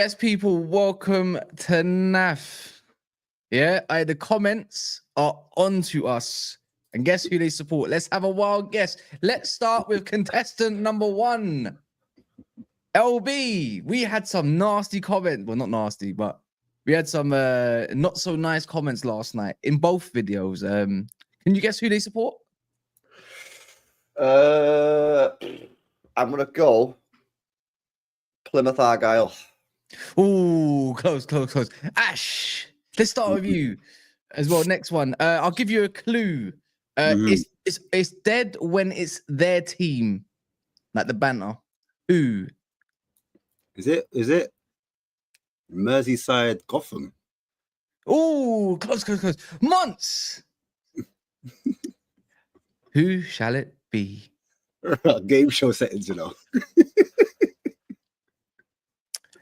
Yes, people, welcome to NAF. Yeah, the comments are on to us. And guess who they support? Let's have a wild guess. Let's start with contestant number 1. LB. We had some nasty comments. Well, not nasty, but we had some not so nice comments last night in both videos. Can you guess who they support? I'm going to go Plymouth Argyle. Ooh, close. Ash, let's start with you as well. Next one. I'll give you a clue. It's dead when it's their team, like the banner. Who? Is it Merseyside Gotham? Ooh, close. Months. Who shall it be? Game show settings, you know.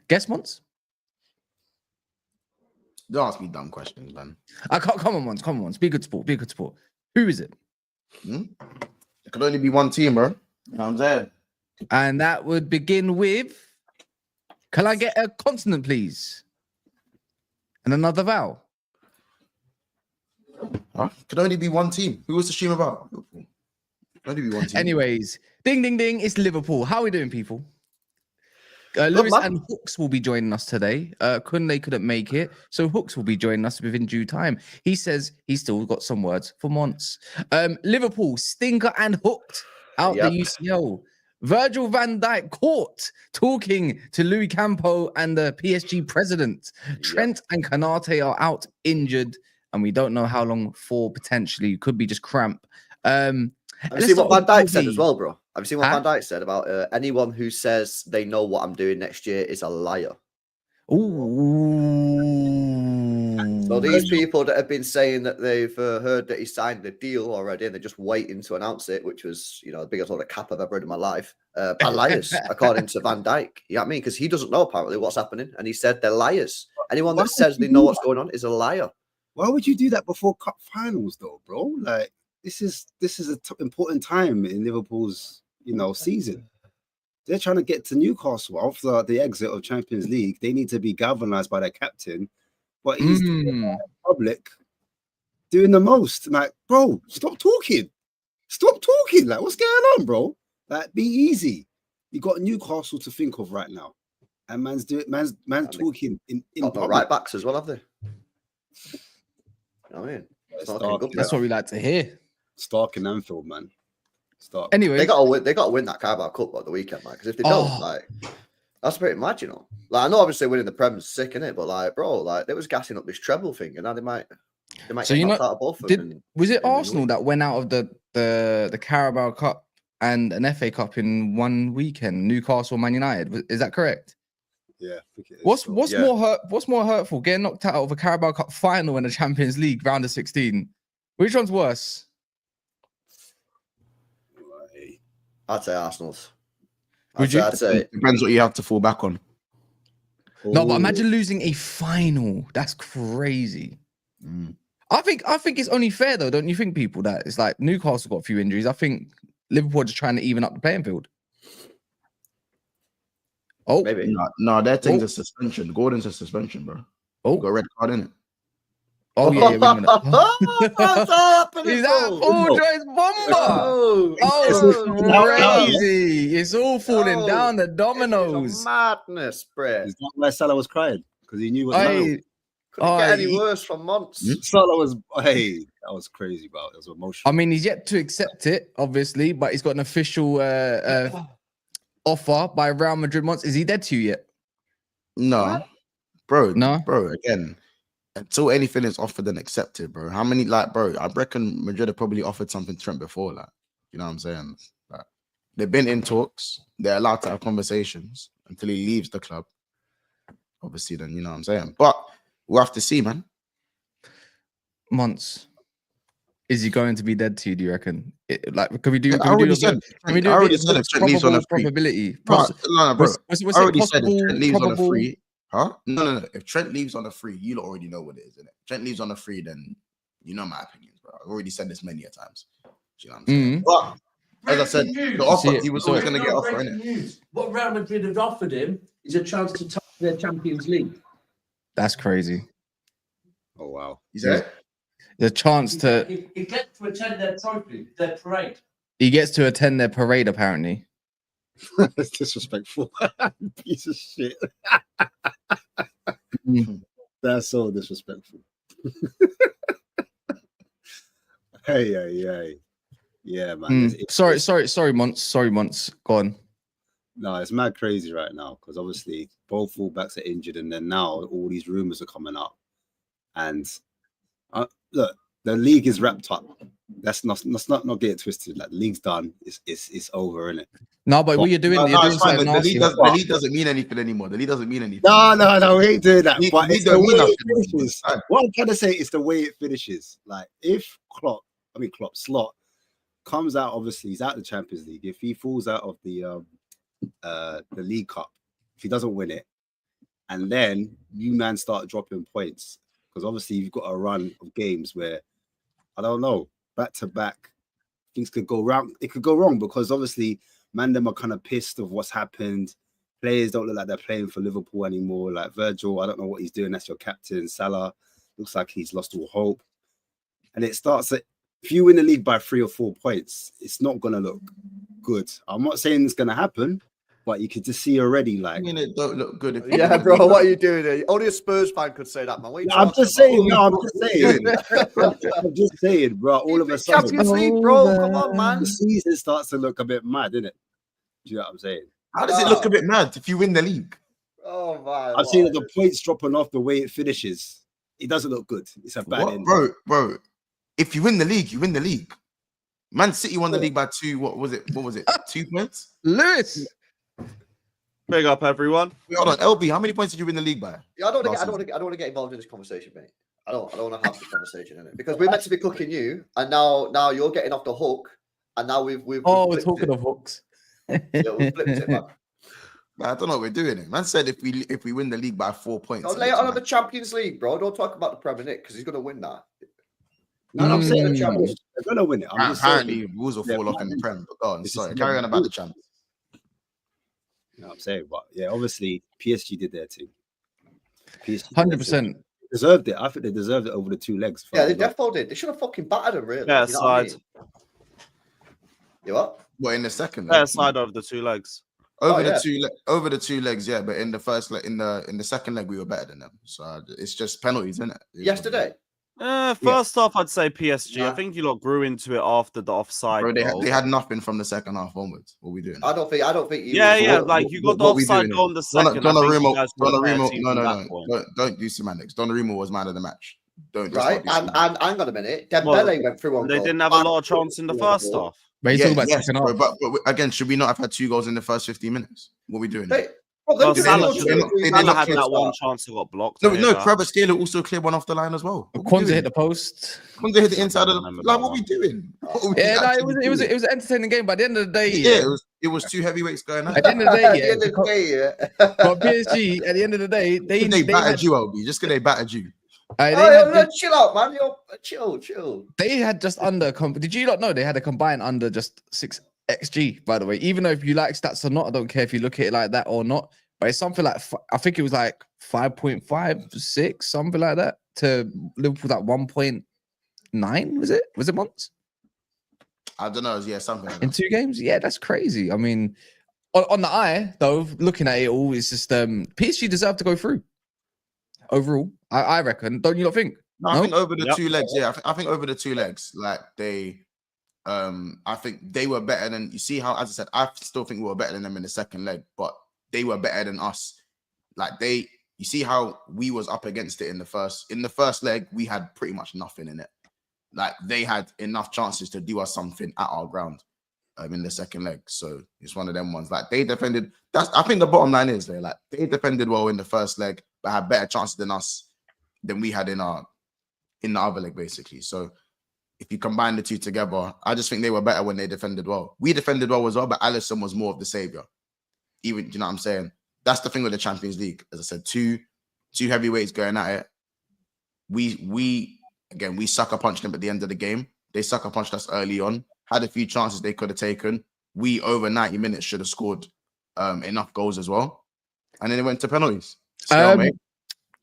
Guess Months. Don't ask me dumb questions, man. I can't. Come on, Months. Be a good sport. Who is it? It could only be one team, bro. You know what I'm saying? And that would begin with. Can I get a consonant, please? And another vowel. Huh? Could only be one team. Who was the stream about? Liverpool. Could only be one team. Anyways, ding. It's Liverpool. How are we doing, people? Lewis and Hooks will be joining us today. Konate couldn't make it, so Hooks will be joining us within due time. He says he's still got some words for Monts. Liverpool, stinker and hooked out the UCL. Virgil van Dijk caught talking to Louis Campo and the PSG president. Trent and Konate are out injured, and we don't know how long for potentially. Could be just cramp. Have you seen what Van Dijk said as well, bro? Have you seen what Van Dijk said about anyone who says they know what I'm doing next year is a liar? Ooh. So these people that have been saying that they've heard that he signed the deal already and they're just waiting to announce it, which was, the biggest sort of cap I've ever heard in my life, are liars, according to Van Dijk. You know what I mean? Because he doesn't know apparently what's happening, and he said they're liars. Anyone that says they know what's going on is a liar. Why would you do that before cup finals, though, bro? Like, this is an important time in Liverpool's season. They're trying to get to Newcastle after the exit of Champions League. They need to be galvanized by their captain, but he's the public doing the most. Like, bro, stop talking. Like, what's going on, bro? Like, be easy. You got Newcastle to think of right now, and man's talking in got right backs as well, have they? I mean, that's what we like to hear. Stark and Anfield, man. Anyway, they got to win that Carabao Cup at the weekend, man. Because if they don't, that's pretty mad, Like, I know obviously winning the Prem is sick, innit? But like, bro, like they was gassing up this treble thing, and now they might so get knocked out of both of them. Was it Arsenal that went out of the Carabao Cup and an FA Cup in one weekend? Newcastle, Man United. Is that correct? Yeah. I think it is. What's more hurtful? Getting knocked out of a Carabao Cup final and a Champions League round of 16. Which one's worse? I'd say Arsenal's. Would you? I'd say depends what you have to fall back on. No, but imagine losing a final. That's crazy. I think it's only fair though, don't you think, people, that it's like Newcastle got a few injuries. I think Liverpool are just trying to even up the playing field. Oh, maybe. No, their thing's a suspension. Gordon's a suspension, bro. Oh, got a red card in it. Oh, yeah. What's happening? Is that Paul Joyce Bomber? Crazy. It's all falling down the dominoes. Madness, Brett. Is that why Salah was crying? Because he knew what couldn't get any worse from months. Salah was, that was crazy, bro. It was emotional. I mean, he's yet to accept it, obviously, but he's got an official offer by Real Madrid. Months. Is he dead to you yet? No. Bro, again. Until anything is offered and accepted, bro. How many, I reckon Madrid have probably offered something to Trent before, you know what I'm saying? Like, they've been in talks. They're allowed to have conversations until he leaves the club. Obviously, then, you know what I'm saying? But we'll have to see, man. Months. Is he going to be dead to you, do you reckon? Can we do I already said if Trent leaves on a free. Probability. No, bro. I already said if Trent leaves on a free. Huh? No. If Trent leaves on a free, you already know what it is, innit? Trent leaves on a free, then you know my opinions, bro. I've already said this many a times. You know what I'm saying? But as I said, the offer, he was always going to get offer, innit? What Real Madrid had offered him is a chance to the Champions League. That's crazy. Oh wow. You said The chance to He gets to attend their trophy, their parade. he gets to attend their parade apparently. That's disrespectful. Piece of shit. That's so disrespectful. Hey. Yeah, man. Sorry, Monts. Go on. No, it's mad crazy right now because obviously both fullbacks are injured, and then now all these rumors are coming up. And look, the league is wrapped up. Let's not get it twisted. Like the league's done. It's over, isn't it? No, but what you're doing, it's fine. something The nasty. league doesn't mean anything anymore. The league doesn't mean anything. No, we ain't doing that. But We it's the don't way mean it nothing. finishes. What I'm trying to say is the way it finishes. Like if Slot comes out, obviously he's out of the Champions League. If he falls out of the League Cup, if he doesn't win it, and then you man start dropping points because obviously you've got a run of games where I don't know, back to back, things could go wrong. It could go wrong because obviously man them are kind of pissed of what's happened. Players don't look like they're playing for Liverpool anymore. Like Virgil, I don't know what he's doing. That's your captain. Salah looks like he's lost all hope. And it starts at, if you win the league by 3 or 4 points, it's not going to look good. I'm not saying it's going to happen, but you could just see already like. I mean, it don't look good. If Yeah, bro, what are you doing there? Only a Spurs fan could say that, man. What are you I'm talking just saying, about? no, I'm just saying. I'm just saying, bro, all of a sudden. Champions League, bro. Come on, man. The season starts to look a bit mad, doesn't it? Do you know what I'm saying? How does it look a bit mad if you win the league? Oh, my. I've seen that the points dropping off the way it finishes. It doesn't look good. It's a bad end. Bro. If you win the league, you win the league. Man City won the league by 2. What was it? 2 points? Lewis. Big up, everyone. Wait, hold on, LB. How many points did you win the league by? Yeah, I don't want to get involved in this conversation, mate. I don't want to have this conversation in it because we're meant to be cooking you, and now you're getting off the hook, and now we're talking of hooks. Yeah, we flipped it, man. I don't know what we're doing it. Man said if we win the league by 4 points. Don't lay it on the Champions League, bro. Don't talk about the Premier League because he's going to win that. No, I'm saying the Champions. They're going to win it. Apparently, rules will fall off in the Prem. But go on, sorry. Carry on about the Champions. You know what I'm saying? But yeah, obviously, PSG did their thing. 100%. Deserved it. I think they deserved it over the 2 legs. Yeah, they definitely did. They should have fucking battered them, really. Yeah, you know side. what I mean? You what? What, in the second? Yeah, side of the 2 legs. Over the 2 legs, yeah. But in the first leg, in the second leg, we were better than them. So it's just penalties, isn't it? Yesterday. First half, I'd say PSG. Nah. I think you lot grew into it after the offside. Bro, they had nothing from the second half onwards. What are we doing? I don't think. Yeah. Like you got the offside goal in the second. Donnarumma, no. Don't do semantics. Donnarumma was man of the match. Right, and hang on a minute. Dembele went through on. They didn't have a lot of chance in the first half. But but again, should we not have had 2 goals in the first 15 minutes? What are we doing? Salah had that one chance that got blocked. No, Kvaratskhelia also cleared one off the line as well. Kwanzaa hit the post. Kwanzaa hit the inside of the. Like, what are we doing? It was an entertaining game. But at the end of the day, it was 2 heavyweights going on. At the end of the day, but PSG, at the end of the day, they battered you, LB. Just because they battered you. Chill out, man. Chill. They had just under. Did you not know they had a combined under just 6 XG? By the way, even though if you like stats or not, I don't care if you look at it like that or not. But it's something like I think it was like 5.56, something like that, to Liverpool that 1.9. Was it months? I don't know. Yeah, something like that. In 2 games. Yeah, that's crazy. I mean, on the eye though, looking at it all, it's just PSG deserved to go through. Overall, I reckon. Don't you not think? No, I think over the 2 legs. Yeah, I think over the 2 legs, like they, I think they were better than. You see how, as I said, I still think we were better than them in the second leg, but they were better than us. Like you see how we was up against it in the first. In the first leg, we had pretty much nothing in it. Like they had enough chances to do us something at our ground. In the second leg, so it's one of them ones. Like they defended. I think the bottom line is like they defended well in the first leg, but had better chances than us than we had in the other leg, basically. So if you combine the 2 together, I just think they were better when they defended well. We defended well as well, but Alisson was more of the savior. Even, you know what I'm saying? That's the thing with the Champions League. As I said, two heavyweights going at it. We sucker punched them at the end of the game. They sucker punched us early on. Had a few chances they could have taken. We, over 90 minutes, should have scored enough goals as well. And then it went to penalties. Still, mate.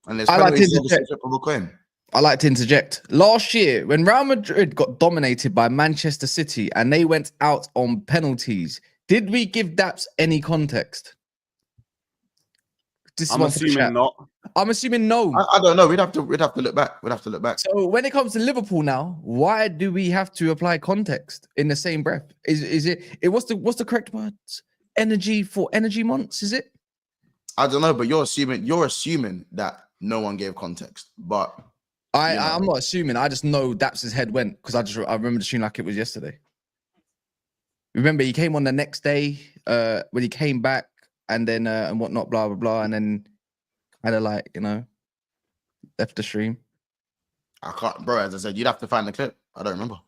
And there's I like to penalties on the interject. flip of a coin. I like to interject. Last year, when Real Madrid got dominated by Manchester City and they went out on penalties, did we give Daps any context? This is I'm one for the assuming chat. not. I'm assuming no. I don't know. We'd have to look back. We'd have to look back. So when it comes to Liverpool now, why do we have to apply context in the same breath? Is it what's the correct words? Energy for energy months, is it? I don't know, but you're assuming that no one gave context. But I'm not assuming. I just know Daps' head went because I remember the tune like it was yesterday. Remember, he came on the next day when he came back and then and whatnot, blah blah blah, and then kind of like left the stream. I can't, bro. As I said, you'd have to find the clip. I don't remember.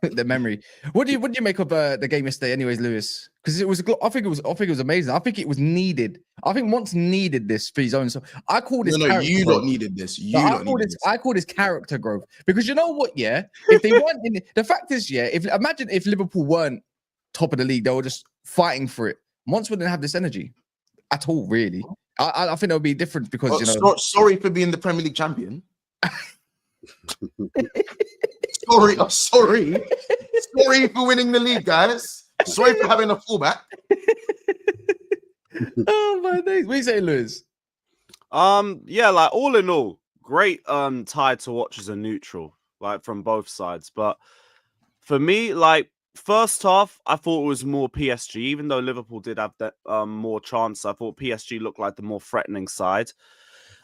The memory. What do you make of the game yesterday, anyways, Lewis? Because it was, I think it was amazing. I think it was needed. I think Monts needed this for his own. So I call this. No, you lot needed this. I call this character growth because you know what? Yeah, if they weren't in the fact is, yeah, imagine if Liverpool weren't top of the league, they were just fighting for it. Monts wouldn't have this energy at all, really. I think it would be different because sorry for being the Premier League champion. Sorry for winning the league, guys. Sorry for having a fullback. Oh my days. What are you saying, Lewis? Yeah, like all in all, great tie to watch as a neutral, like from both sides. But for me, like first half, I thought it was more PSG, even though Liverpool did have that more chance. I thought PSG looked like the more threatening side.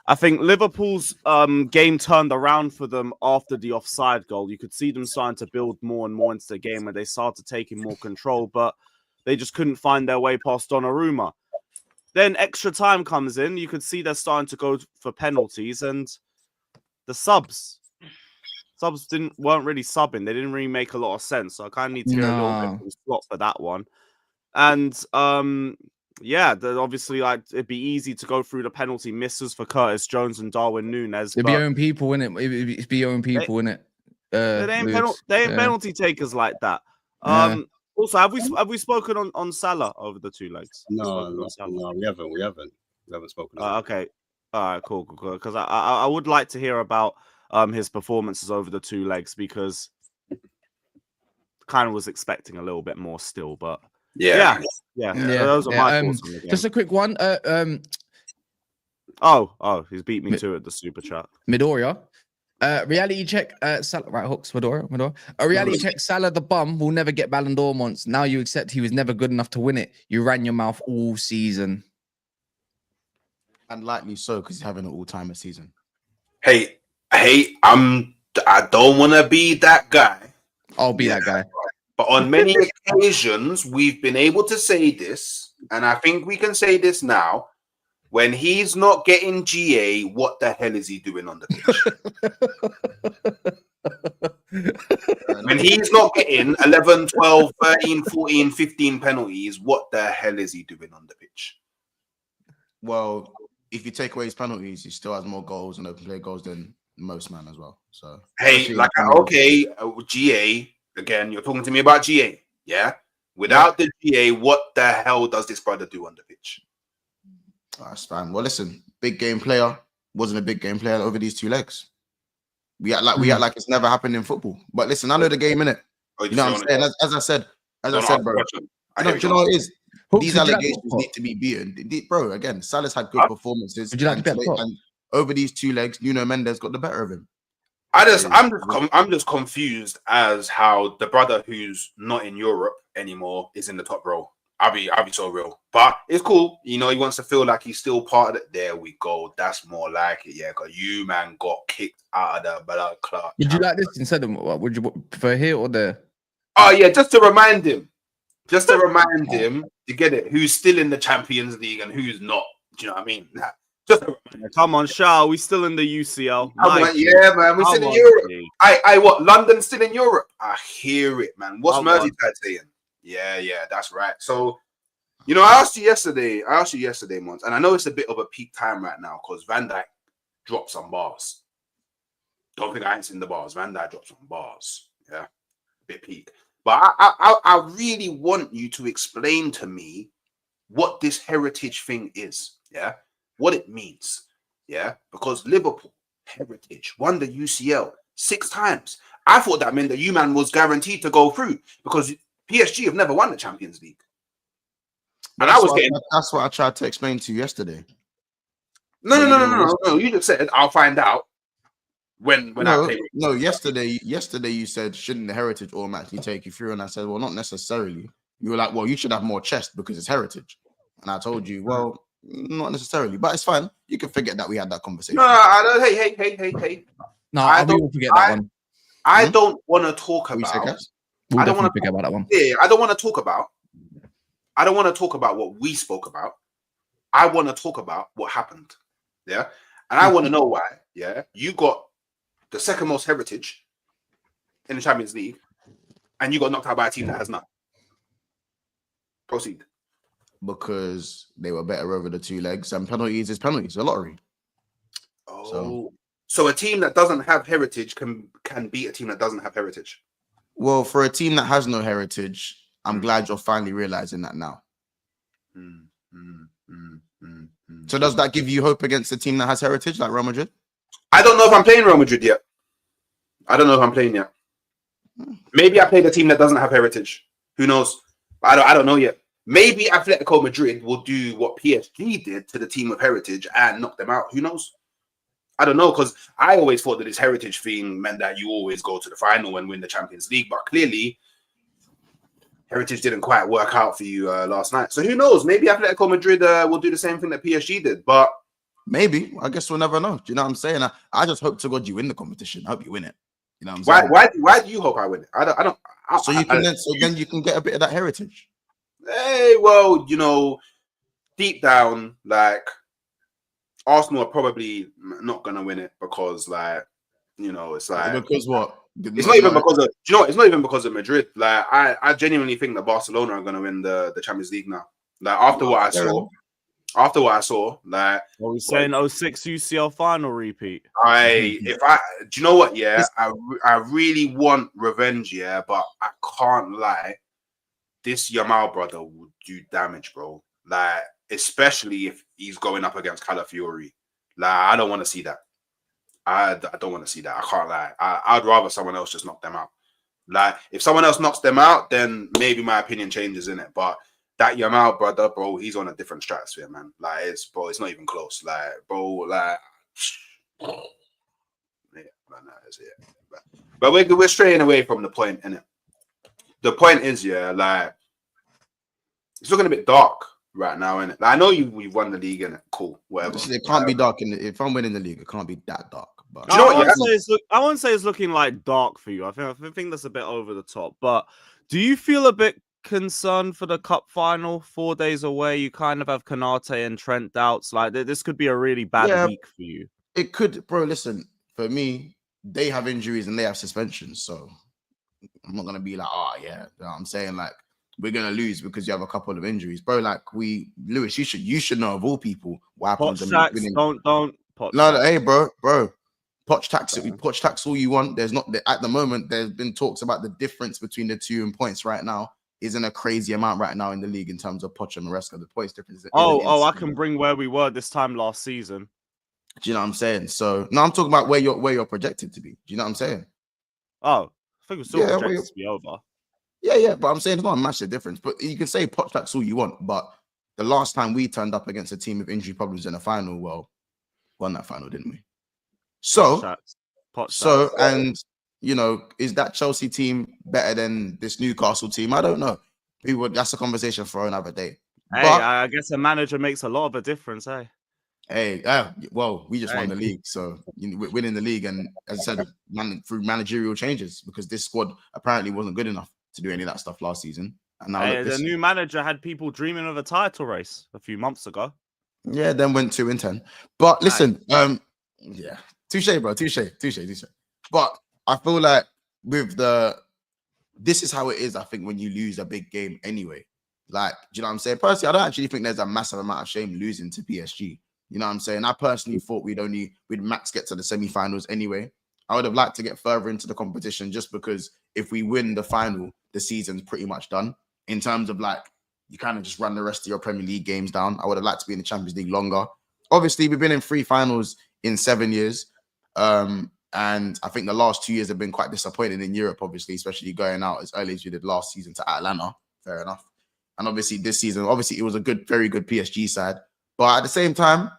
I think Liverpool's game turned around for them after the offside goal. You could see them starting to build more and more into the game where they started taking more control, but they just couldn't find their way past Donnarumma. Then extra time comes in. You could see they're starting to go for penalties, and the subs weren't really subbing. They didn't really make a lot of sense. So I kind of need to hear a little bit from Slot for that one. And yeah, obviously, like it'd be easy to go through the penalty misses for Curtis Jones and Darwin Núñez. It'd be your own people, innit? It'd be your own people, innit? They ain't penalty takers like that. Also, have we spoken on Salah over the two legs? No, we haven't. We haven't spoken. Okay, all right, cool. Because I would like to hear about his performances over the two legs because kind of was expecting a little bit more still, but. Yeah. Those are my thoughts on the game. Just a quick one. He's beat me to it. The super chat. Midoriya. Reality check. Salah, right, Hooks. Midoriya. A reality check. Salah the bum will never get Ballon d'Or once. Now you accept he was never good enough to win it. You ran your mouth all season. And likely so because he's having an all-timer season. Hey, I don't want to be that guy. I'll be that guy. But on many occasions, we've been able to say this, and I think we can say this now. When he's not getting GA, what the hell is he doing on the pitch? When he's not getting 11, 12, 13, 14, 15 penalties, what the hell is he doing on the pitch? Well, if you take away his penalties, he still has more goals and open play goals than most man as well. So hey, like GA. Again, you're talking to me about GA, yeah? Without the GA, what the hell does this brother do on the pitch? That's fine. Well, listen, big game player wasn't a big game player over these two legs. We act like it's never happened in football. But listen, I know the game, innit? You know what I'm saying? As I said, bro. You know what it is? These allegations need to be beaten. Bro, again, Salah's had good performances. Would you like to bet and over these two legs, Nuno Mendes got the better of him. I'm just confused as how the brother who's not in Europe anymore is in the top row. I'll be so real, but it's cool. You know, he wants to feel like he's still part of it. There we go. That's more like it. Yeah, because you man got kicked out of the blood clot. Would you like this instead of what? Would you prefer here or there? Oh yeah, just to remind him, to get it. Who's still in the Champions League and who's not? Do you know what I mean? Come on, Shah. We still in the UCL. Yeah, man. We're still in Europe. What? London's still in Europe. I hear it, man. What's Merseyside saying? Yeah, that's right. So, you know, I asked you yesterday, Mons, and I know it's a bit of a peak time right now because Van Dijk dropped some bars. Don't think I ain't seen the bars. Van Dijk dropped some bars. Yeah, a bit peak. But I really want you to explain to me what this heritage thing is. Yeah. what it means. Yeah, because Liverpool heritage won the UCL 6 times. I thought that meant that man was guaranteed to go through because PSG have never won the Champions League. And that's what I tried to explain to you yesterday. No. You just said I'll find out when I play. No, yesterday you said shouldn't the heritage automatically take you through? And I said, well, not necessarily. You were like, well, you should have more chest because it's heritage. And I told you, well, not necessarily, but it's fine. You can forget that we had that conversation. No, I don't. Hey. No, I will forget that one. I don't want to talk about. I don't want to forget about that one. Yeah, I don't want to talk about. I don't want to talk about what we spoke about. I want to talk about what happened. Yeah, and I want to know why. Yeah, you got the second most heritage in the Champions League, and you got knocked out by a team that has none. Proceed. Because they were better over the 2 legs, and penalties is penalties, a lottery. Oh, so a team that doesn't have heritage can beat a team that doesn't have heritage. Well, for a team that has no heritage, I'm glad you're finally realizing that now. So does that give you hope against a team that has heritage, like Real Madrid? I don't know if I'm playing Real Madrid yet. I don't know if I'm playing yet. Maybe I played a team that doesn't have heritage. Who knows? I don't know yet. Maybe Atletico Madrid will do what PSG did to the team of heritage and knock them out. Who knows? I don't know, because I always thought that this heritage thing meant that you always go to the final and win the Champions League. But clearly, heritage didn't quite work out for you last night. So who knows? Maybe Atletico Madrid will do the same thing that PSG did. But maybe. I guess we'll never know. Do you know what I'm saying? I just hope to God you win the competition. I hope you win it. You know what I'm saying? Why do you hope I win it? So then you can get a bit of that heritage. Hey, well, deep down, like Arsenal are probably not gonna win it because, it's like because what? It's not even because of it's not even because of Madrid. Like I genuinely think that Barcelona are gonna win the Champions League now. Like after what I saw, like what we saying 06 UCL final repeat. Do you know what? Yeah, I really want revenge, yeah, but I can't lie. This Yamal brother would do damage, bro. Like, especially if he's going up against Calafiori. Like, I don't want to see that. I don't want to see that. I can't lie. I'd rather someone else just knock them out. Like, if someone else knocks them out, then maybe my opinion changes in it. But that Yamal brother, bro, he's on a different stratosphere, man. Like, it's not even close. Like, bro, like, yeah, that's it. But we're straying away from the point, innit? The point is, yeah, like it's looking a bit dark right now, innit? Like, I know we've won the league, innit? Cool, whatever. It can't be dark if I'm winning the league. It can't be that dark. But do you know what? I won't say it's looking like dark for you. I think that's a bit over the top. But do you feel a bit concerned for the cup final 4 days away? You kind of have Konate and Trent doubts. Like this could be a really bad week for you. It could, bro. Listen, for me, they have injuries and they have suspensions, so I'm not gonna be like, oh yeah. You know what I'm saying, like, we're gonna lose because you have a couple of injuries, bro. Like Lewis, you should know of all people what happens. Don't. Hey, bro. Poch tax all you want. There's not at the moment. There's been talks about the difference between the two in points right now isn't a crazy amount right now in the league in terms of Poch and Maresca. The points difference. I can bring where we were this time last season. Do you know what I'm saying? So no, I'm talking about where you're projected to be. Do you know what I'm saying? Oh, I think we're still projected to be over. Yeah, but I'm saying it's not a massive difference. But you can say Poch tax all you want, but the last time we turned up against a team with injury problems in a final, well, won that final, didn't we? So, and is that Chelsea team better than this Newcastle team? I don't know. That's a conversation for another day. Hey, but I guess a manager makes a lot of a difference, hey. Hey, well, we just won the league, so we're winning the league, and as I said, through managerial changes, because this squad apparently wasn't good enough to do any of that stuff last season. And now the new manager had people dreaming of a title race a few months ago. Yeah, then went 2-10. But listen, yeah, touche, bro, touche. But I feel like this is how it is. I think when you lose a big game, anyway. Like, do you know what I'm saying? Personally, I don't actually think there's a massive amount of shame losing to PSG. You know what I'm saying? I personally thought we'd max get to the semi-finals anyway. I would have liked to get further into the competition just because if we win the final, the season's pretty much done. In terms of like, you kind of just run the rest of your Premier League games down. I would have liked to be in the Champions League longer. obviously we've been in 3 finals in 7 years. And I think the last 2 years have been quite disappointing in Europe, obviously, especially going out as early as we did last season to Atlanta. Fair enough. And obviously this season, obviously it was a very good PSG side. But at the same time,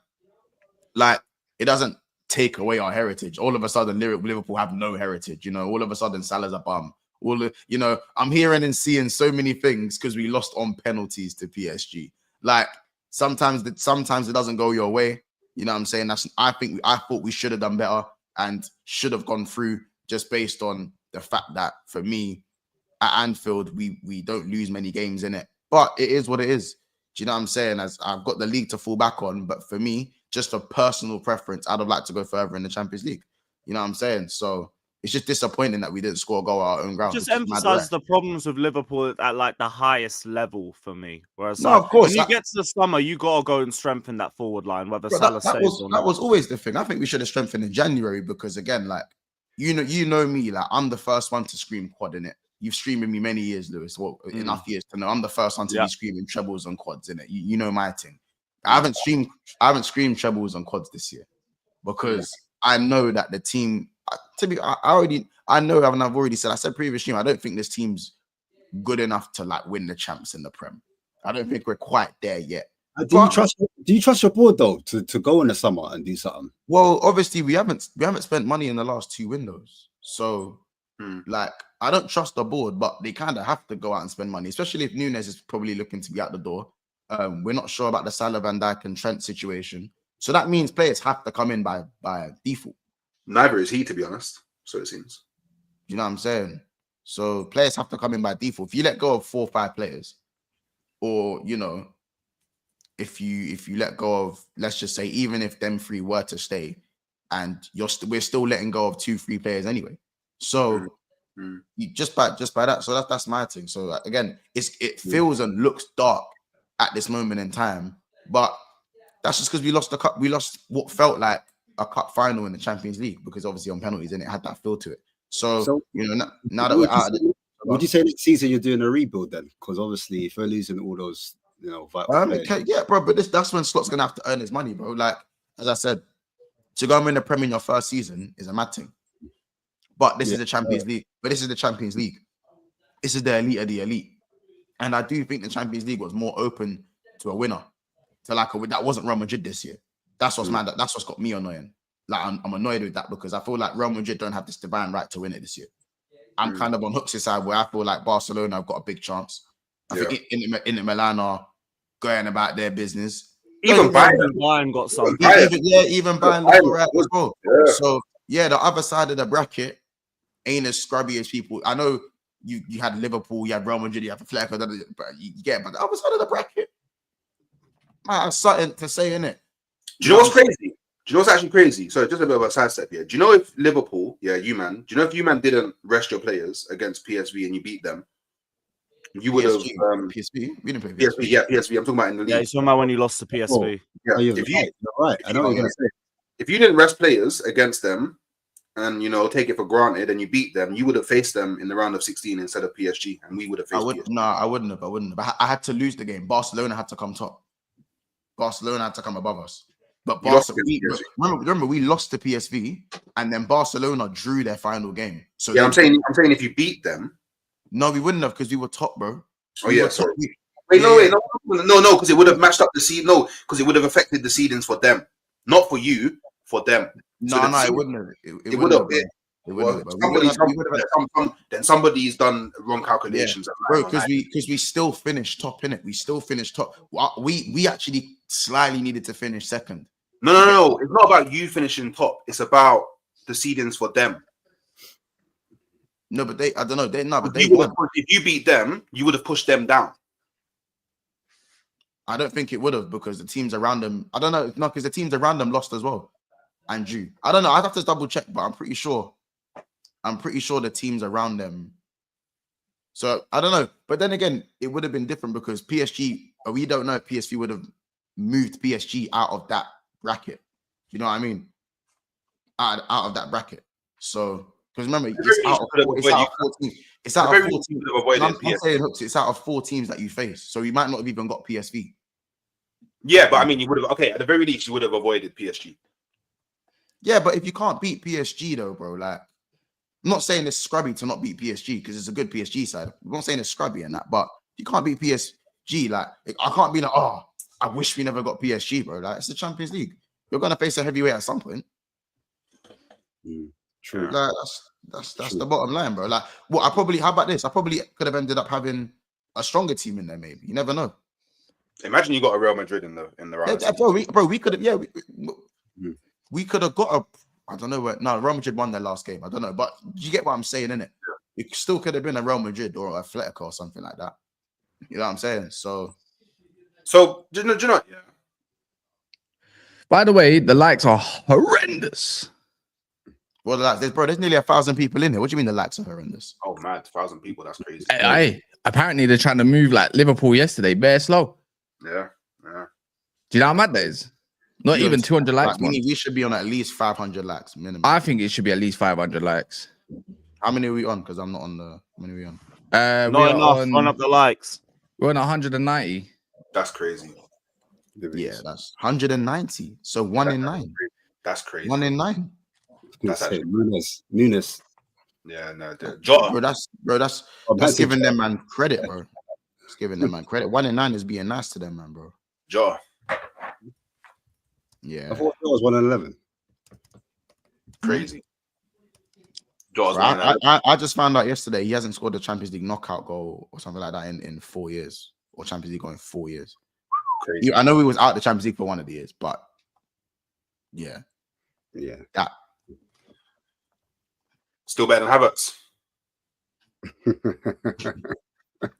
like, it doesn't take away our heritage. All of a sudden, Liverpool have no heritage. You know, all of a sudden, Salah's a bum. You know, I'm hearing and seeing so many things because we lost on penalties to PSG. Like, sometimes it doesn't go your way. You know what I'm saying? I thought we should have done better and should have gone through, just based on the fact that, for me, at Anfield, we don't lose many games in it. But it is what it is. Do you know what I'm saying? As I've got the league to fall back on, but for me, just for personal preference, I'd have liked to go further in the Champions League. You know what I'm saying? So it's just disappointing that we didn't score a goal at our own ground. Just emphasize the problems with Liverpool at like the highest level for me. Whereas, no, of course, when you get to the summer, you gotta go and strengthen that forward line, whether bro, Salah stays or not. That was always the thing. I think we should have strengthened in January because, again, like, you know me, like, I'm the first one to scream quad in it. You've streamed me many years, Lewis. Well, enough years to know I'm the first one to be screaming trebles and quads in it. You know my thing. I haven't screamed trebles and quads this year because I know that the team. I know, and I've already said. I said previous stream, I don't think this team's good enough to like win the champs in the Prem. I don't think we're quite there yet. Do you trust your board though to go in the summer and do something? Well, obviously we haven't spent money in the last 2 windows, so like, I don't trust the board, but they kind of have to go out and spend money, especially if Nunes is probably looking to be out the door. We're not sure about the Salah, Van Dijk and Trent situation, so that means players have to come in by default. Neither is he, to be honest. So it seems. You know what I'm saying? So players have to come in by default. If you let go of 4 or 5 players, or, you know, if you let go of, let's just say, even if them 3 were to stay, and we're still letting go of 2-3 players anyway. So just by that, so that's my thing. So again, it feels and looks dark at this moment in time, but that's just because we lost the cup. We lost what felt like a cup final in the Champions League because obviously on penalties, and it had that feel to it. So you know, now that we're out of it, would you say next season you're doing a rebuild then? Because obviously, if we're losing all those, you know, vital yeah, bro. But that's when Slot's gonna have to earn his money, bro. Like, as I said, to go and win the Premier in your first season is a mad thing. But this is the Champions League. But this is the Champions League. This is the elite of the elite. And I do think the Champions League was more open to a winner. To like that wasn't Real Madrid this year. That's what's mad. That's what's got me annoying. Like, I'm annoyed with that because I feel like Real Madrid don't have this divine right to win it this year. I'm kind of on Hooks' side where I feel like Barcelona have got a big chance. I think Inter Milan are going about their business. Even Bayern got some. Even Bayern got right as well. Yeah. So yeah, the other side of the bracket ain't as scrubby as people. I know you had Liverpool, you had Real Madrid, you have Fleck, but you get, but the other side of the bracket, I have something to say in it. Do you know what's crazy? Do you know what's actually crazy? So just a bit of a sidestep here. Do you know if Liverpool, do you know if you man didn't rest your players against PSV and you beat them, you would have PSV? We didn't play PSV. Yeah, PSV. I'm talking about in the league. Yeah, you're talking about when you lost to PSV. Yeah, you're right. I know what you're gonna say. If you didn't rest players against them and, you know, take it for granted and you beat them, you would have faced them in the round of 16 instead of PSG, and we would have faced PSG. No, I wouldn't have. I had to lose the game. Barcelona had to come top. Barcelona had to come above us. But remember, we lost to PSV, and then Barcelona drew their final game. So yeah, I'm saying if you beat them, no, we wouldn't have because we were top, bro. Sorry. No, because it would have matched up the seed. No, because it would have affected the seedings for them, not for you, for them. It wouldn't have. It would have. Then somebody's done wrong calculations, bro. Because we still finished top in it. We still finished top. We actually slightly needed to finish second. No. It's not about you finishing top. It's about the seedings for them. No, but I don't know. If you beat them, you would have pushed them down. I don't think it would have because the teams around them. I don't know. No, because the teams around them lost as well. And drew. I don't know. I'd have to double check, but I'm pretty sure the teams around them. So I don't know. But then again, it would have been different because PSG. We don't know if PSV would have moved PSG out of that bracket. You know what I mean? Out of that bracket. So because remember, it's out of 14. It's out of 14. I'm saying, Hooks, it's out of 4 teams that you face. So you might not have even got PSV. Yeah, but I mean, you would have at the very least you would have avoided PSG. Yeah, but if you can't beat PSG though, bro, like I'm not saying it's scrubby to not beat PSG because it's a good PSG side. I'm not saying it's scrubby and that, but if you can't beat PSG, like I can't be like, oh, I wish we never got PSG, bro. Like it's the Champions League. You're gonna face a heavyweight at some point. True. Like that's the bottom line, bro. Like, how about this? I probably could have ended up having a stronger team in there, maybe. You never know. Imagine you got a Real Madrid in the round. Yeah, we could have. We could have got a. I don't know what. No, Real Madrid won their last game. I don't know, but you get what I'm saying, innit? It still could have been a Real Madrid or a Atletico or something like that. You know what I'm saying? So do you know? Yeah. By the way, the likes are horrendous. Well, there's nearly 1,000 people in here. What do you mean the likes are horrendous? Oh, mad, 1,000 people. That's crazy. Apparently they're trying to move like Liverpool yesterday, bare slow. Yeah. Do you know how mad that is? Not even 200 likes. We should be on at least 500 likes minimum. I think it should be at least 500 likes. How many are we on? Because I'm not on the. How many are we on? Not enough. Run up the likes. We're on 190. That's crazy. Yeah, that's 190. So 1 in 9. That's crazy. 1 in 9. That's Nunes. Yeah, no, Jota. Bro, that's giving them man credit, bro. It's giving them man credit. 1 in 9 is being nice to them, man, bro. Jota. Yeah. I thought it was 1 in 11. Crazy. I just found out yesterday he hasn't scored a Champions League knockout goal or something like that in 4 years, or Champions League goal in 4 years. Crazy. I know he was out the Champions League for one of the years, but yeah. That. Still better than Havertz.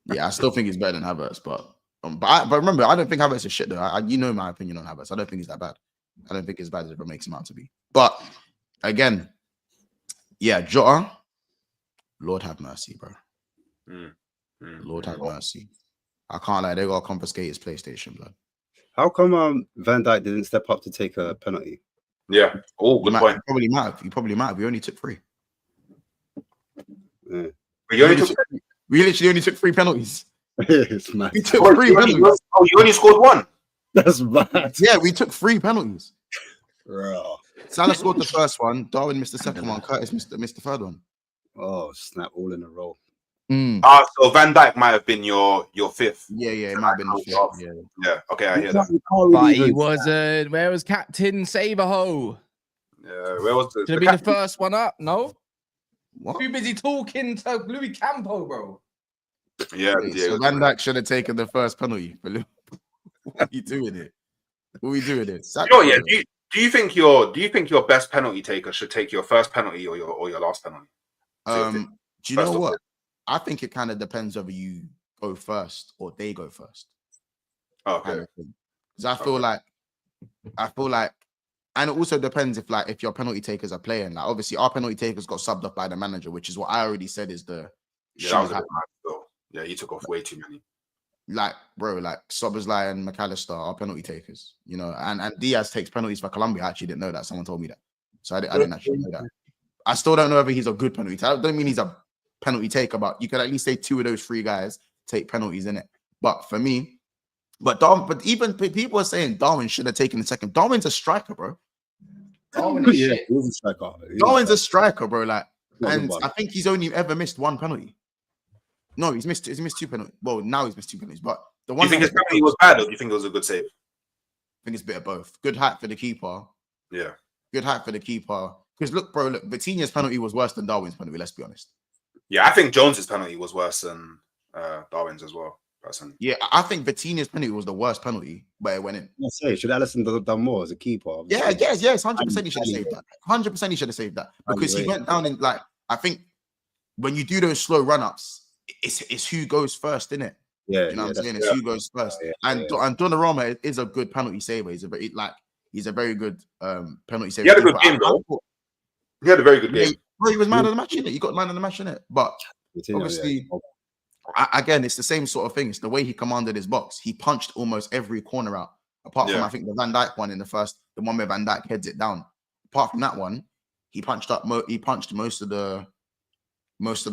Yeah, I still think he's better than Havertz, but remember, I don't think Havertz is shit though. You know my opinion on Havertz. I don't think he's that bad. I don't think it's as bad as it makes him out to be. But again, yeah, Jota, Lord have mercy, bro. Lord have mercy. I can't lie, they gotta confiscate his PlayStation, blood. How come Van Dijk didn't step up to take a penalty? Yeah. Oh, good point. He probably might have. We only took 3. Yeah. We literally only took 3 penalties. It's mad. We took 3 penalties. Oh, you only scored 1. That's bad. Yeah, we took 3 penalties. Bro. Salah scored the first one. Darwin missed the second one. Curtis missed the third one. Oh, snap! All in a row. So Van Dijk might have been your 5th. Yeah, it might have been the 5th. Yeah. Okay, I hear that. But he wasn't. Where was Captain Saberho? Yeah, where was the? Should have been the first one up. No. What? Too busy talking to Louis Campo, bro. Yeah. So Van Dijk should have taken the first penalty. What are you doing it? What are we doing it? Do you think your best penalty taker should take your first penalty or your last penalty? Do you know what? I think it kind of depends whether you go first or they go first. Okay. Kind of thing. Because I feel like, and it also depends if your penalty takers are playing. Like obviously our penalty takers got subbed off by the manager, which is what I already said is the. Yeah, you took off way too many. Like, bro, like Szoboszlai and McAllister are penalty takers, you know, and Diaz takes penalties for Colombia. I actually didn't know that. Someone told me that. So I didn't actually know that. I still don't know whether he's a good penalty taker. I don't mean he's a penalty taker, but you could at least say 2 of those 3 guys take penalties in it. But for me, but even people are saying Darwin should have taken the second. Darwin's a striker, bro. Darwin is shit. He's a striker. Darwin's a striker, bro. Like, and I think he's only ever missed 1 penalty. No, he's missed 2 penalties. Well, now he's missed 2 penalties. But the one. Do you think his penalty was bad, or do you think it was a good save? I think it's a bit of both. Good hat for the keeper. Yeah. Good hat for the keeper. Because look, Vitinha's penalty was worse than Darwin's penalty. Let's be honest. Yeah, I think Jones's penalty was worse than Darwin's as well. Personally. Yeah, I think Vitinha's penalty was the worst penalty, but it went in. I say, should Alisson done more as a keeper? Yeah, yes, 100% he should have saved that. 100% he should have saved that because he went down in like I think when you do those slow run-ups, it's who goes first, isn't it? Yeah, you know what I'm saying? It's who goes first. And Donnarumma is a good penalty saver. He's a very good penalty saver. He had a good game though. He had a very good game. Well, he was man of the match in it. He got man of the match in it. But obviously, again, it's the same sort of thing. It's the way he commanded his box. He punched almost every corner out, apart from I think the Van Dijk one in the one where Van Dijk heads it down. Apart from that one, he punched most of the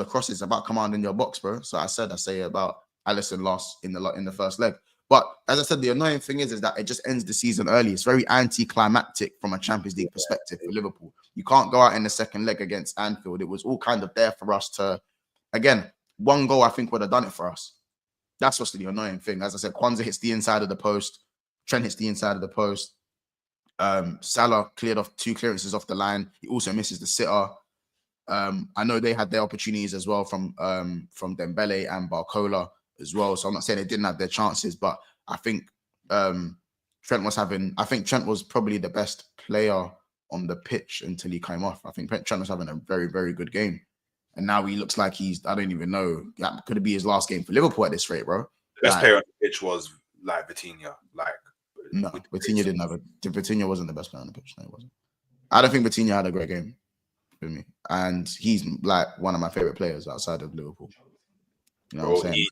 crosses about commanding your box, bro. So I say about Alisson lost in the first leg. But as I said, the annoying thing is that it just ends the season early. It's very anticlimactic from a Champions League perspective for Liverpool. You can't go out in the second leg against Anfield. It was all kind of there for us to, again, one goal I think would have done it for us. That's what's the annoying thing. As I said, Kwanzaa hits the inside of the post. Trent hits the inside of the post. Salah cleared off 2 clearances off the line. He also misses the sitter. I know they had their opportunities as well from Dembele and Barcola as well. So I'm not saying they didn't have their chances, but I think Trent was probably the best player on the pitch until he came off. I think Trent was having a very, very good game. And now he looks like I don't even know. That could be his last game for Liverpool at this rate, bro. The best player on the pitch was like Vitinha. No, Vitinha wasn't the best player on the pitch. No, he wasn't. I don't think Vitinha had a great game for me. And he's like one of my favorite players outside of Liverpool. You know what I'm saying?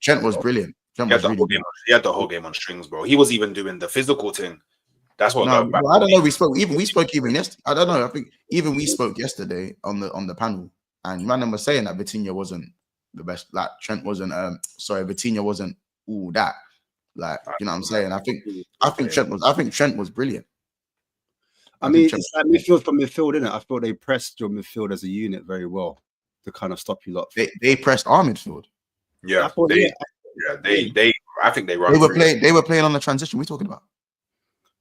Trent was brilliant. He had the whole game on strings, bro. He was even doing the physical thing. That's what. No, I don't know. We spoke even yesterday. I don't know. I think even we spoke yesterday on the panel, and Random was saying that Vitinha wasn't the best. Like Trent wasn't. Vitinha wasn't all that. Like, you know what I'm saying? I think Trent was brilliant. I mean, it's like midfield from midfield, isn't it? I thought they pressed your midfield as a unit very well to kind of stop you lot. They pressed our midfield. Yeah, I think they run. They were playing on the transition. We're talking about.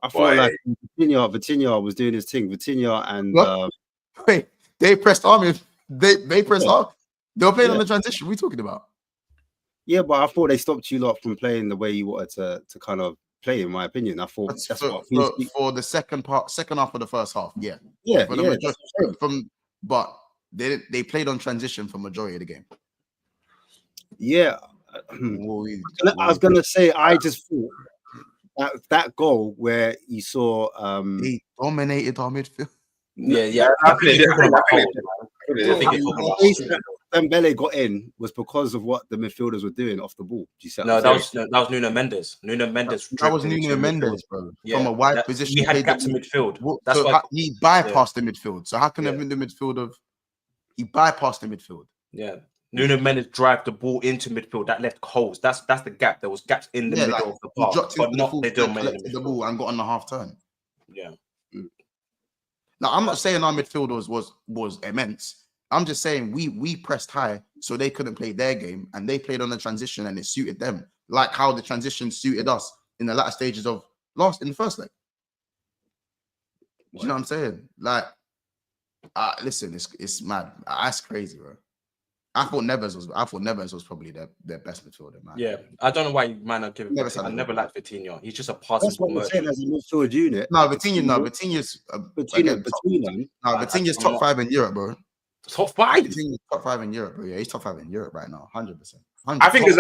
I thought like Vitinha was doing his thing. Vitinha and wait, they pressed our mid. They pressed our. They were playing on the transition. We're talking about. Yeah, but I thought they stopped you lot from playing the way you wanted to kind of play. In my opinion, I thought that's for the second half of the first half. Yeah. But they played on transition for majority of the game. Yeah. I was gonna say I just thought that goal where you saw they dominated our midfield. Yeah. Dembele got in was because of what the midfielders were doing off the ball. No, that was Nuno Mendes. Nuno Mendes. That was Nuno Mendes, bro. Yeah, from a wide position. He had gaps in midfield. That's why he bypassed the midfield. So how can have been the midfield of? He bypassed the midfield. Yeah. Nuno Mendes drive the ball into midfield. That left holes. That's the gap. There was gaps in the middle of the park, but not they don't make the ball and got on the half turn. Yeah. Now I'm not saying our midfield was immense. I'm just saying we pressed high so they couldn't play their game, and they played on the transition and it suited them, like how the transition suited us in the latter stages of in the first leg. Do you know what I'm saying? Like, listen, it's mad. That's crazy, bro. I thought Neves was probably their best midfielder, man. Yeah, I don't know why you might not give him. I never liked Vitinha. He's just a passing. That's what I'm saying as a midfield unit. Vitinha's Vitinha's top 5 in Europe, bro. Top 5. Top 5 in Europe, bro. Yeah, he's top 5 in Europe right now, 100%. I think as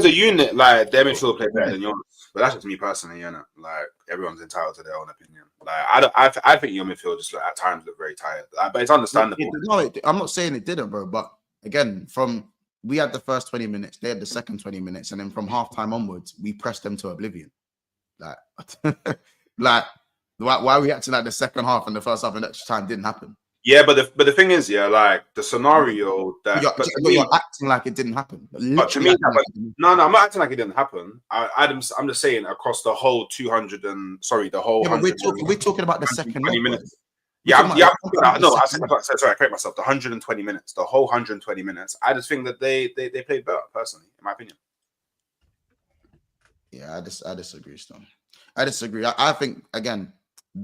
a unit, like their midfield play better than yours. But that's just me personally, you know. Like everyone's entitled to their own opinion. Like I think your midfield just at times look very tired. But it's understandable. I'm not saying it didn't, bro. But again, we had the first 20 minutes, they had the second 20 minutes, and then from halftime onwards, we pressed them to oblivion. Like, why are we acting like the second half and the first half and extra time didn't happen? Yeah, but the thing is, like the scenario that you're acting like it didn't happen. But to me, no, I'm not acting like it didn't happen. I'm just saying across the whole 200 and the whole. Yeah, but we're talking about the second 20 minutes. I correct myself. The 120 minutes, the whole 120 minutes. I just think that they played better, personally, in my opinion. Yeah, I disagree, Stone. I disagree. I think again.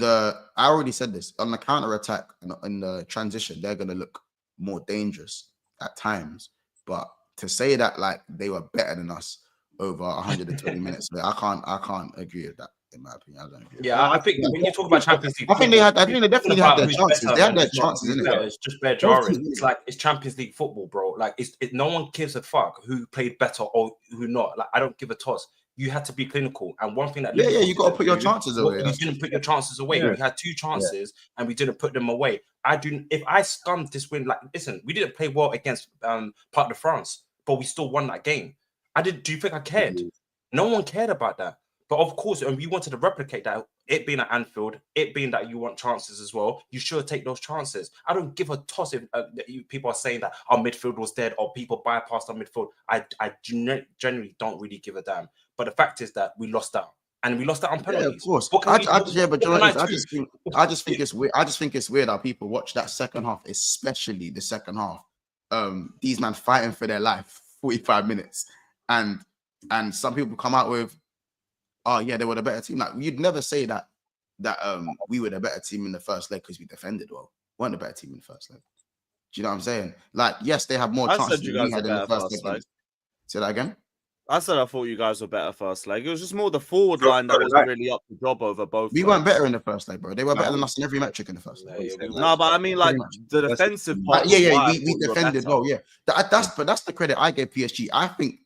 I already said this on the counter attack and in the transition, they're gonna look more dangerous at times. But to say that like they were better than us over 120 minutes, I can't agree with that. In my opinion, I don't agree. Yeah, I think when you talk about Champions League, I think they definitely had their chances. They had their chances, isn't it? It's just bare jarring. It's like it's Champions League football, bro. Like no one gives a fuck who played better or who not. Like I don't give a toss. You had to be clinical, and one thing that you got to put your chances away. You didn't put your chances away. Yeah. We had 2 chances, and we didn't put them away. If I scummed this win, like listen, we didn't play well against Parc de France, but we still won that game. Do you think I cared? No one cared about that. But of course, and we wanted to replicate that. it being at Anfield, it being that you want chances as well, you should take those chances. I don't give a toss if people are saying that our midfield was dead or people bypassed our midfield. I generally don't really give a damn. But the fact is that we lost out. And we lost out on penalties. Yeah, of course. But But I just think it's weird. I just think it's weird how people watch that second half, especially the second half. These men fighting for their life, 45 minutes, and some people come out with, oh yeah, they were the better team. Like you'd never say that we were the better team in the first leg because we defended well. We weren't the better team in the first leg. Do you know what I'm saying? Like, yes, they have more chances than we had in the first leg. Say that again. I said I thought you guys were better first leg. It was just more the forward line that wasn't really up to job over both. We weren't better in the first leg, bro. They were better than us in every metric in the first leg. No, but I mean, like the defensive part. Yeah, we defended well. Yeah, that's the credit I gave PSG. I think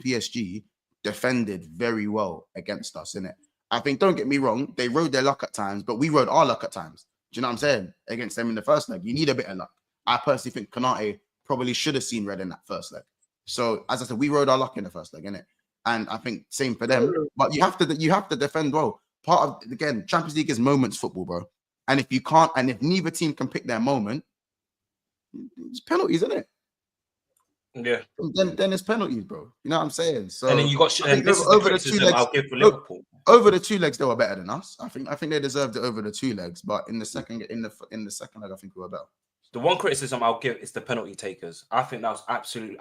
PSG defended very well against us, innit? I think, don't get me wrong, they rode their luck at times, but we rode our luck at times. Do you know what I'm saying? Against them in the first leg, you need a bit of luck. I personally think Konate probably should have seen red in that first leg. So as I said, we rode our luck in the first leg, innit? And I think same for them. But you have to defend well. Part of, again, Champions League is moments football, bro. And if you can't, and if neither team can pick their moment, it's penalties, isn't it? Yeah. Then it's penalties, bro. You know what I'm saying? So and then you got over the 2 legs. I'll give for Liverpool. Over the 2 legs, they were better than us. I think they deserved it over the 2 legs. But in the second leg, I think we were better. The one criticism I'll give is the penalty takers. I think that was absolutely.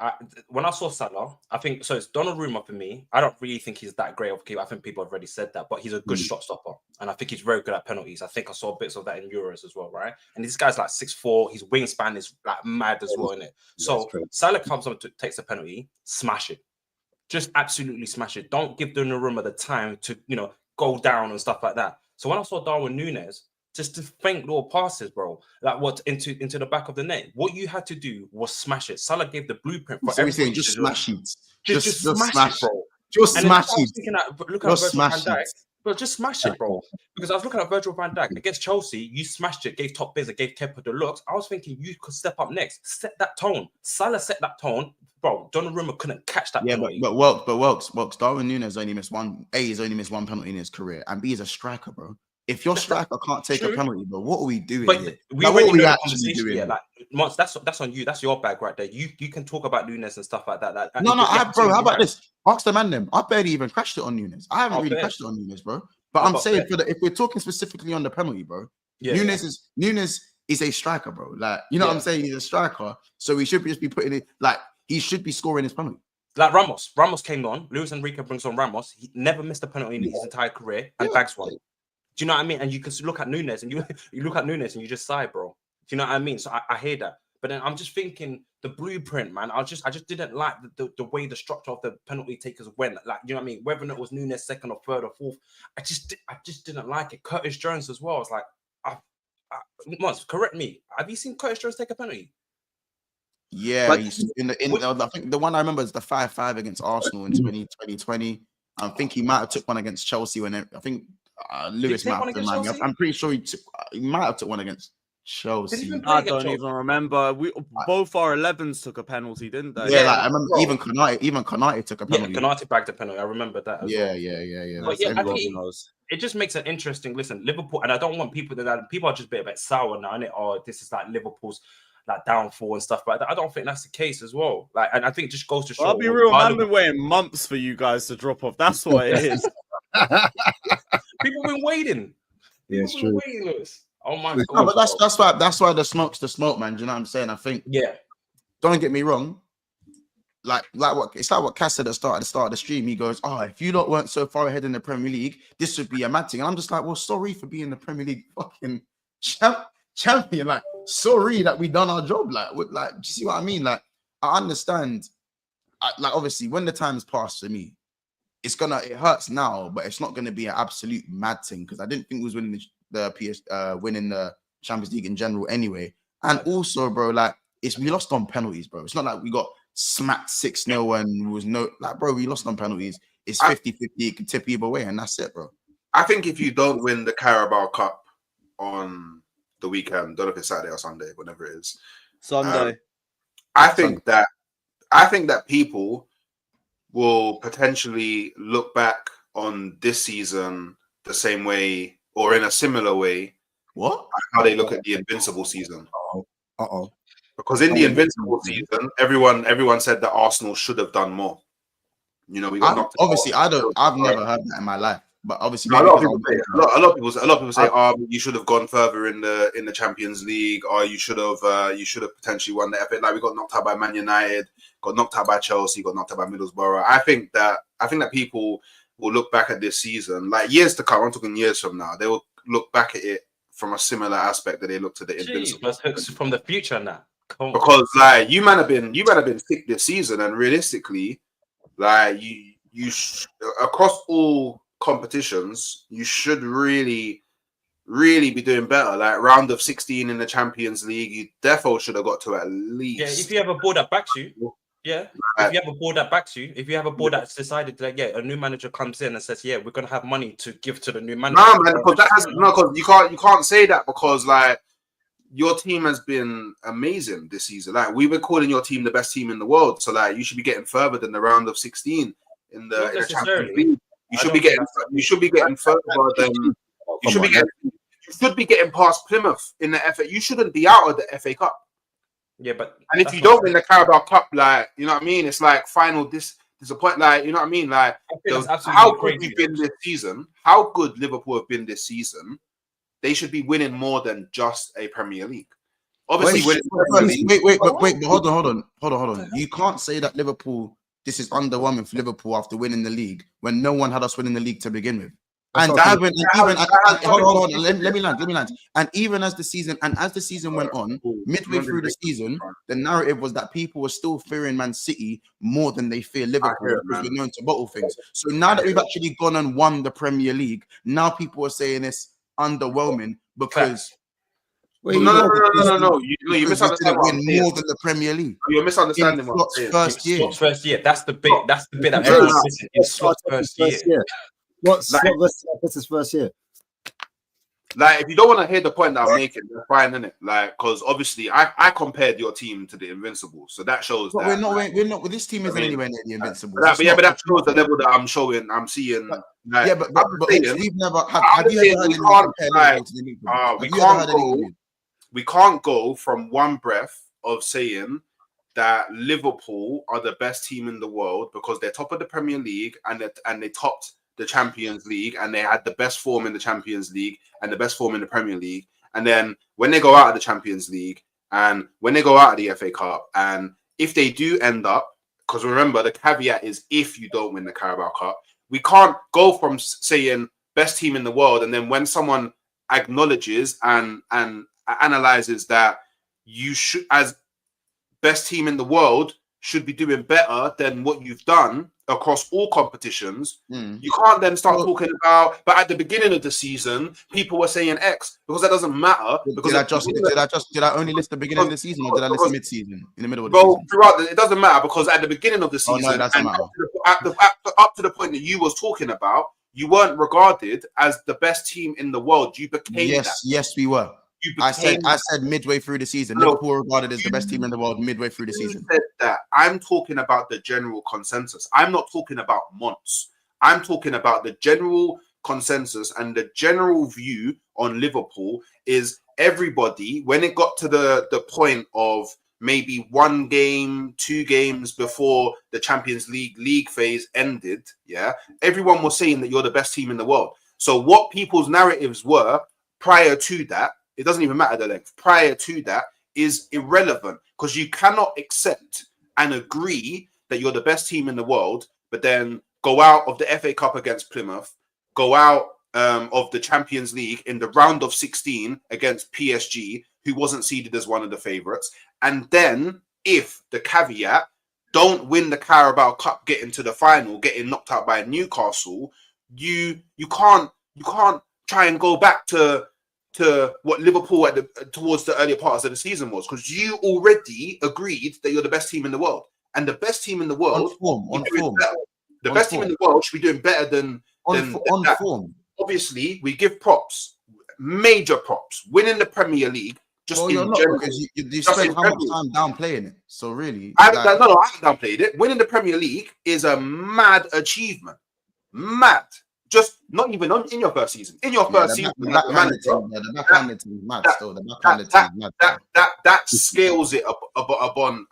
When I saw Salah, I think so. It's Donnarumma for me. I don't really think he's that great of a keeper. I think people have already said that, but he's a good shot stopper, and I think he's very good at penalties. I think I saw bits of that in Euros as well, right? And this guy's like 6'4". His wingspan is like mad as well, isn't it? So Salah comes on to takes a penalty, smash it, just absolutely smash it. Don't give Donnarumma the time to go down and stuff like that. So when I saw Darwin Núñez, just to think little passes, bro, like what into the back of the net. What you had to do was smash it. Salah gave the blueprint for everything. Just smash it. Just smash it, bro. Just smash it. Look at Virgil van Dijk. Bro, just smash it, bro. Because I was looking at Virgil van Dijk against Chelsea. You smashed it, gave top bids, gave Kepa the looks. I was thinking you could step up next, set that tone. Salah set that tone, bro. Donnarumma couldn't catch that. Yeah, penalty. but Wilkes, Darwin Núñez only missed one. He's only missed one penalty in his career, and B is a striker, bro. If your striker can't take a penalty, bro, what are we doing? But here? what are we actually doing? Yeah, like, Mons, that's on you. That's your bag right there. You can talk about Núñez and stuff like that. No, bro. How about this? Ask the man them. I barely even crashed it on Núñez. I haven't really crashed it on Núñez, bro. But I'm saying if we're talking specifically on the penalty, bro, Núñez is a striker, bro. Like, you know what I'm saying? He's a striker, so he should just be putting it like he should be scoring his penalty. Like Ramos came on. Luis Enrique brings on Ramos. He never missed a penalty in his entire career and bags one. Do you know what I mean? And you can look at Núñez and you look at Núñez and you just sigh, bro. Do you know what I mean? So I hear that. But then I'm just thinking the blueprint, man. I just didn't like the way the structure of the penalty takers went. Like, you know what I mean? Whether it was Núñez second or third or fourth, I just didn't like it. Curtis Jones as well. I was like, Mons, correct me. Have you seen Curtis Jones take a penalty? Yeah, I think the one I remember is the 5-5 against Arsenal in 2020. I think he might have took one against Chelsea Lewis might have done. I'm pretty sure he might have took one against Chelsea. I don't even remember. Both our 11s took a penalty, didn't they? Yeah, like I remember even Konate took a penalty. Yeah, Konate bagged a penalty. I remember that. Yeah. But yeah, I think it just makes it interesting. Listen, Liverpool, and I don't want people are just a bit sour now, innit? Oh, this is like Liverpool's like downfall and stuff like that. I don't think that's the case as well. Like, and I think it just goes to show. I'll be real, man. I've been waiting months for you guys to drop off. That's what it is. People have been waiting. Yeah, it's true. Oh my god! No, but that's why the smoke's the smoke, man. Do you know what I'm saying? I think. Yeah. Don't get me wrong. Like what Cass said at the start of the stream. He goes, "Oh, if you lot weren't so far ahead in the Premier League, this would be a mad thing." And I'm just like, "Well, sorry for being the Premier League fucking champion. Like, sorry that we done our job. Like, do you see what I mean? Like, I understand. Like, obviously, when the time's passed for me, it hurts now, but it's not gonna be an absolute mad thing because I didn't think we was winning winning the Champions League in general anyway. And also, bro, like we lost on penalties, bro. It's not like we got smacked 6-0 and was bro, we lost on penalties. It's 50-50, it could tip either way, and that's it, bro. I think if you don't win the Carabao Cup on the weekend, don't know if it's Saturday or Sunday, whatever it is. Sunday. I think that people will potentially look back on this season the same way or in a similar way, What? how they look at the Invincible season. Uh-oh. Because in the Invincible season, everyone said that Arsenal should have done more. You know, we got knocked. Obviously, I've never heard that in my life. But obviously, a lot of people say, you should have gone further in the Champions League, or you should have potentially won the FA. Like we got knocked out by Man United, got knocked out by Chelsea, got knocked out by Middlesbrough. I think that people will look back at this season, like years to come. I'm talking years from now. They will look back at it from a similar aspect that they looked at the Invincible. Let's hook from the future now. Because like you might have been thick this season, and realistically, like you across all competitions, you should really be doing better. Like round of 16 in the Champions League, you defo should have got to at least. Yeah, if you have a board that backs you, if you have a board that backs you, if you have a board that's decided that a new manager comes in and says, we're gonna have money to give to the new manager. No, man, because you can't say that, because like your team has been amazing this season. Like we were calling your team the best team in the world, so like you should be getting further than the round of 16 in the Champions League. You should be getting further than you should be getting past Plymouth in the FA. You shouldn't be out of the FA Cup. Yeah, but if you don't win the Carabao Cup, like you know what I mean, it's like final disappointment. Like you know what I mean, like how good we've been this season, how good Liverpool have been this season. They should be winning more than just a Premier League. Obviously, wait, hold on. You can't say that Liverpool. This is underwhelming for Liverpool after winning the league when no one had us winning the league to begin with. And hold on, let me land. And even as the season went on, midway through the season, the narrative was that people were still fearing Man City more than they fear Liverpool because we're known to bottle things. So now that we've actually gone and won the Premier League, now people are saying it's underwhelming because no. You misunderstand what I'm saying. More than the Premier League. You're misunderstanding what I'm saying. Slot's first year. That's the bit. That's the bit that everyone's missing. It's Slot's first year. What's his first year? Like, if you don't want to hear the point that I'm making, that's fine, innit? Like, because obviously I compared your team to the Invincibles, so that shows that we're not. This team isn't anywhere near the Invincibles. But that shows the level that I'm seeing. Like, but we've never. Have you ever heard anyone compare Liverpool? We can't go from one breath of saying that Liverpool are the best team in the world because they're top of the Premier League and they topped the Champions League and they had the best form in the Champions League and the best form in the Premier League. And then when they go out of the Champions League and when they go out of the FA Cup, and if they do end up, because remember the caveat is if you don't win the Carabao Cup, we can't go from saying best team in the world and then when someone acknowledges and analyzes that you should, as best team in the world, should be doing better than what you've done across all competitions. You can't then start talking about, but at the beginning of the season, people were saying X because that doesn't matter. Because did I only list the beginning of the season or did I list mid-season in the middle of the season? Throughout it doesn't matter because at the beginning of the season, up to the point that you was talking about, you weren't regarded as the best team in the world. You became that. Yes, we were. I said midway through the season, Liverpool regarded as the best team in the world midway through the season. Said that. I'm talking about the general consensus. I'm not talking about months. I'm talking about the general consensus and the general view on Liverpool is everybody, when it got to the point of maybe 1 game, 2 games before the Champions League phase ended, everyone was saying that you're the best team in the world. So what people's narratives were prior to that, it doesn't even matter the length. Prior to that is irrelevant because you cannot accept and agree that you're the best team in the world, but then go out of the FA Cup against Plymouth, go out of the Champions League in the round of 16 against PSG, who wasn't seeded as one of the favourites. And then if the caveat, don't win the Carabao Cup, get into the final, getting knocked out by Newcastle, you can't try and go back to what Liverpool towards the earlier parts of the season was, because you already agreed that you're the best team in the world, and the best team in the world the best team in the world should be doing better than form. Obviously, we give props, major props, winning the Premier League. You're not, because you spent how much time downplaying it. So really, I haven't downplayed it. Winning the Premier League is a mad achievement. Mad. just not even in your first season. In your first season, the backhanded team is mad still. The backhanded team is mad. That scales it upon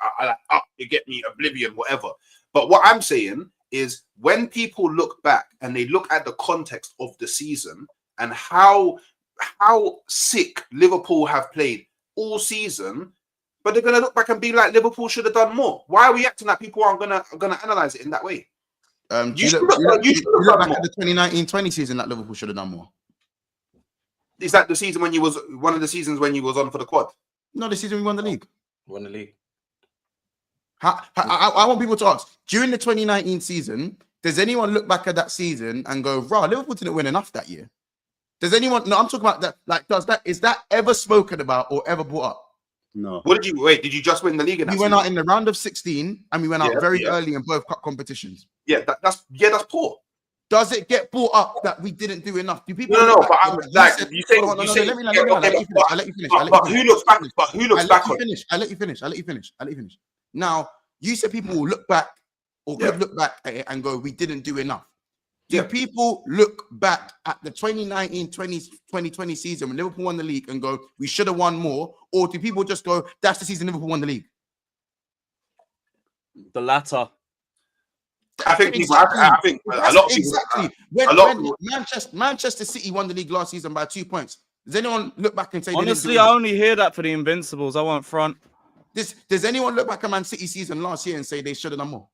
you get me, oblivion, whatever. But what I'm saying is when people look back and they look at the context of the season and how sick Liverpool have played all season, but they're gonna look back and be like, Liverpool should have done more. Why are we acting like people aren't gonna analyze it in that way? You look back at the 2019-20 season that Liverpool should have done more. Is that the season when you was one of the seasons when you was on for the quad? No, the season we won the league. Won the league. I want people to ask, during the 2019 season, does anyone look back at that season and go, "Rah, Liverpool didn't win enough that year"? Does anyone? No, I'm talking about that. Like, is that ever spoken about or ever brought up? No. What did you wait? Did you just win the league? We went out in the round of 16 and we went out very early in both cup competitions. Yeah, that's poor. Does it get brought up that we didn't do enough? Do people? No, but I'm like, you say. Let me finish. But who looks back? But who looks back on? I'll let you finish. Now, you said people will look back or could look back at it and go, "We didn't do enough." Do people look back at the 2019-2020 season when Liverpool won the league and go, "We should have won more"? Or do people just go, "That's the season Liverpool won the league"? The latter. I think a lot of people. When Manchester City won the league last season by 2 points. Does anyone look back and say? Honestly, I only hear that for the Invincibles. I won't front. Does anyone look back at Man City season last year and say they should have done more?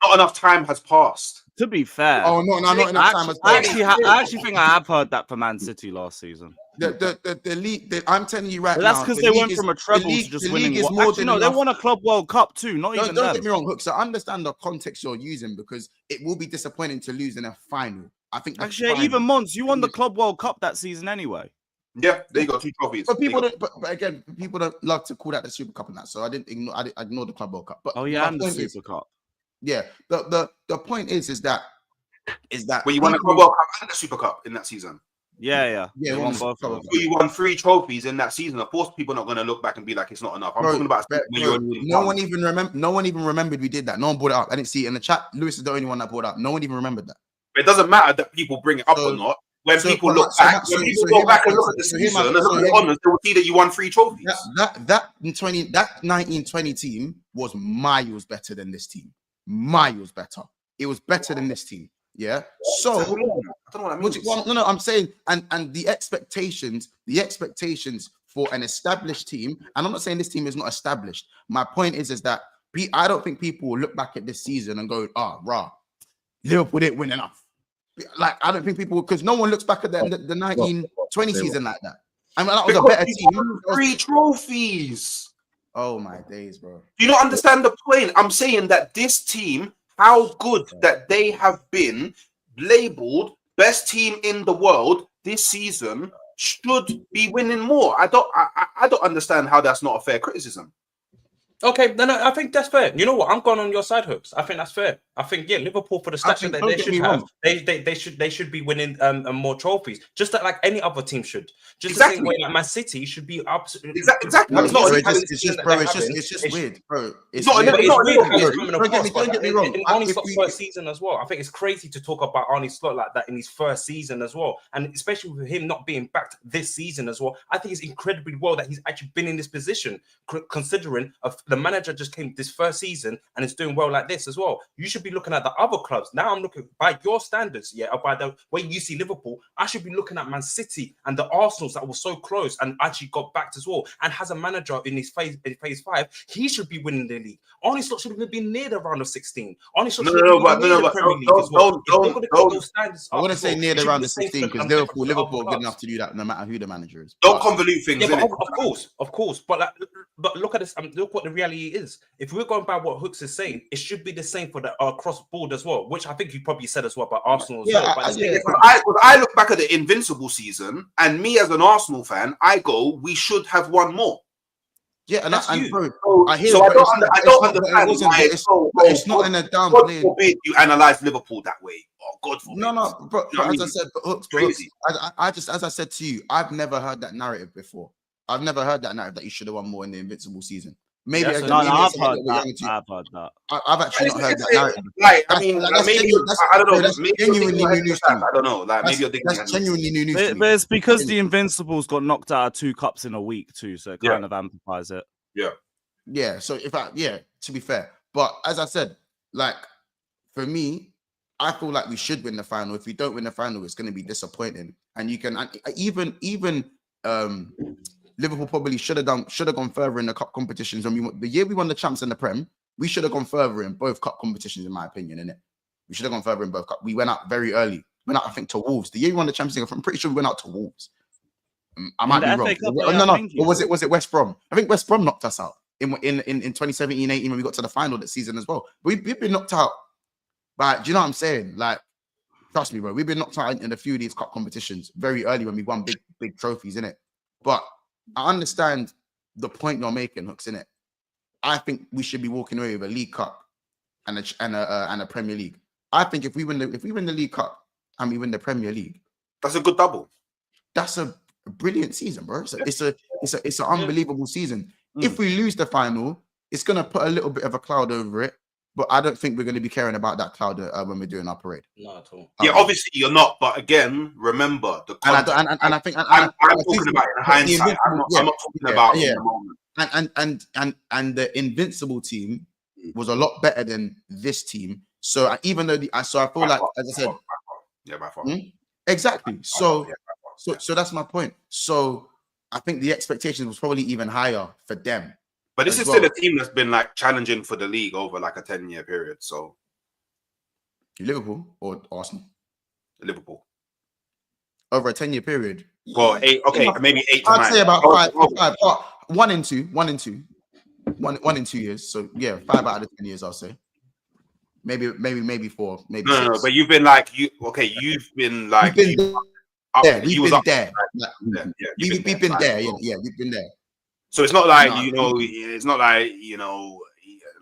Not enough time has passed. To be fair. Oh no, not enough time has passed. I actually think I have heard that for Man City last season. The league, I'm telling you right now. That's because they went from a treble to just winning. They won a Club World Cup too. Don't get me wrong, Hooks. I understand the context you're using because it will be disappointing to lose in a final. I think actually, even Mons, you won the Club World Cup that season anyway. Yeah, they got 2 trophies. But again, people don't love to call that the Super Cup and that. So I ignored the Club World Cup. But and the Super Cup. Yeah, the point is that well, you won the Club World Cup and the Super Cup in that season. Yeah. You won both. So you won 3 trophies in that season. Of course, people are not going to look back and be like, "It's not enough." I'm talking about no one even remembered we did that. No one brought it up. I didn't see it in the chat. Lewis is the only one that brought it up. No one even remembered that. It doesn't matter that people bring it up or not. When people look back, and look at the season and look at the honors, they will see that you won 3 trophies. That 1920 team was miles better than this team. Miles better. It was better than this team. Yeah. So I don't know what that means. No, I'm saying, and the expectations for an established team, and I'm not saying this team is not established. My point is that I don't think people will look back at this season and go, Liverpool didn't win enough. Like, I don't think people, because no one looks back at the 1920 season like that. I mean, that was a better team. 3 trophies. Oh my days, bro. Do you not understand the point? I'm saying that this team, how good that they have been, labeled best team in the world this season, should be winning more. I don't understand how that's not a fair criticism. Okay, then I think that's fair. You know what? I'm going on your side, Hooks. I think that's fair. I think Liverpool for the stature that they should have, they should be winning more trophies, just like any other team should. Just the same way like Man City should be absolutely exactly. It's just weird, bro. It's weird. Don't get me wrong. In Arne Slot's first season as well, I think it's crazy to talk about Arne Slot like that in his first season as well, and especially with him not being backed this season as well. I think it's incredibly well that he's actually been in this position, considering the manager just came this first season and is doing well like this as well. You should be looking at the other clubs. Now I'm looking by your standards, or by the way you see Liverpool. I should be looking at Man City and the Arsenals that were so close and actually got backed as well. And has a manager in his phase 5, he should be winning the league. Arne Slot should have been near the round of 16. Arne Slot should have been near the Premier League as well. I wouldn't say near the round of 16 because Liverpool are good enough to do that no matter who the manager is. Don't convolute things. Yeah, of course. But look at this. Look what the reality is. If we're going by what Hooks is saying, it should be the same for the cross board as well, which I think you probably said as well about Arsenal as well. I look back at the Invincible season, and me as an Arsenal fan, I go, we should have won more. Yeah, and bro, I don't understand why it's not in a downplay. God forbid you analyze Liverpool that way. Oh, God forbid. No, but as I said, Hooks, as I said to you, I've never heard that narrative before. I've never heard that narrative that you should have won more in the Invincible season. Maybe Yes, again, No, maybe I've it's heard something we're that. young to. I've heard that. I've actually not heard that narrative. Like, I That's, mean, that's maybe genuine, that's, I don't know. that's Maybe you're genuinely thinking new news to me. I don't know. Like, maybe you're thinking That's genuinely new news to But me. it's because the Invincibles got knocked out of 2 cups in a week too, so it kind of amplifies it. Yeah. So to be fair, but as I said, like for me, I feel like we should win the final. If we don't win the final, it's going to be disappointing. And you can even Liverpool probably should have gone further in the cup competitions. The year we won the champs and the Prem, we should have gone further in both cup competitions, in my opinion. Innit? We should have gone further in both cup. We went out very early. Went out, I think, to Wolves. The year we won the Champions League, I'm pretty sure we went out to Wolves. I might be wrong. Or was it West Brom? I think West Brom knocked us out in 2017-18 when we got to the final that season as well. We've been knocked out. But do you know what I'm saying? Like, trust me, bro. We've been knocked out in a few of these cup competitions very early when we won big trophies, innit? But I understand the point you're making, Hooks, innit? I think we should be walking away with a League Cup and a Premier League. I think if we win the League Cup and we win the Premier League, that's a good double. That's a brilliant season, bro. It's an unbelievable season. If we lose the final, it's gonna put a little bit of a cloud over it. But I don't think we're going to be caring about that cloud when we're doing our parade. Not at all. Yeah, obviously you're not. But again, remember the context. And I think I'm talking about in hindsight. I'm not talking about in the moment. And the Invincible team was a lot better than this team. So even though I feel like, as I said, by far. Exactly. So that's my point. So I think the expectations was probably even higher for them. But this is still a team that's been like challenging for the league over like a 10-year period. So Liverpool or Arsenal? Liverpool. Over a 10-year period. Well, 8, okay, maybe 8 to 9. I'd say about 5. 1 in 2. 1 in 2. 1 in 2 years. So yeah, 5 out of the 10 years, I'll say. Maybe 4. Maybe no, 6. No, but you've been like you've been like we've been there. We've been there. We've been there. Yeah, we've been there. So it's not like it's not like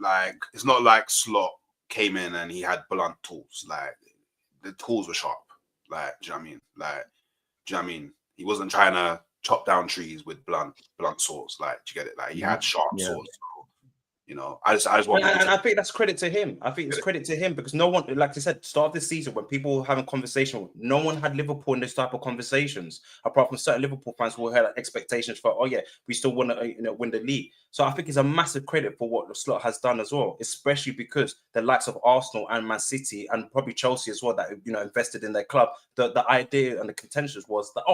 like it's not like Slot came in and he had blunt tools. Like the tools were sharp. Like, do you know what I mean? Like, do you know what I mean? He wasn't trying to chop down trees with blunt swords. Like, do you get it? Like he had sharp swords. So, I just want. And I think that's credit to him. I think it's credit to him because no one, like I said, start of the season when people were having conversation, no one had Liverpool in this type of conversations, apart from certain Liverpool fans who had expectations for, we still want to win the league. So I think it's a massive credit for what the Slot has done as well, especially because the likes of Arsenal and Man City and probably Chelsea as well that invested in their club. The idea and the contentions was that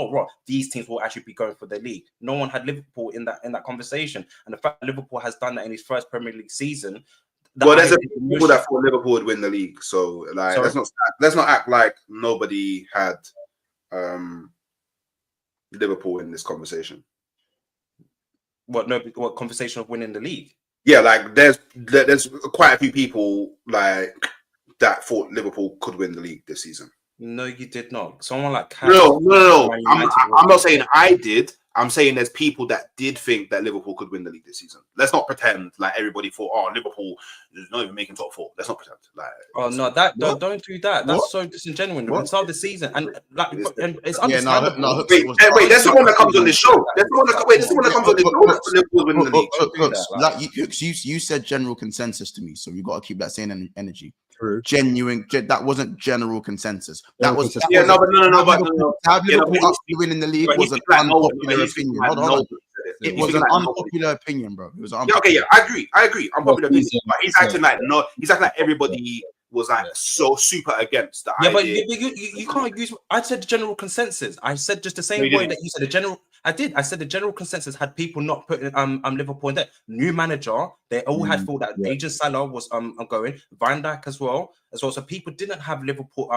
these teams will actually be going for the league. No one had Liverpool in that conversation, and the fact that Liverpool has done that in his first Premier League season. Well, there's a people that thought Liverpool would win the league, so like let's not act like nobody had Liverpool in this conversation. What conversation of winning the league? Yeah, like there's quite a few people like that thought Liverpool could win the league this season. No, you did not. Someone like no. I'm not saying I did. I'm saying there's people that did think that Liverpool could win the league this season. Let's not pretend like everybody thought, Liverpool is not even making top 4. Let's not pretend. Like, don't do that. That's so disingenuous. At the start of the season, and it's understandable. Wait, there's someone that comes on this show. There's someone that comes on this show. Liverpool winning the league. You said general consensus to me, so we got to keep that same energy. Genuine. That wasn't general consensus. That was Liverpool winning the league was an unpopular opinion. Hold on. It was an unpopular opinion, bro. It was I agree. Unpopular opinion. But he's acting like everybody was like so super against that. But you can't use. I said the general consensus. I said just the same way that you said the general. I did. I said the general consensus had people not putting Liverpool in there. New manager, they all had thought that Agent Salah was going. Van Dijk as well. So people didn't have Liverpool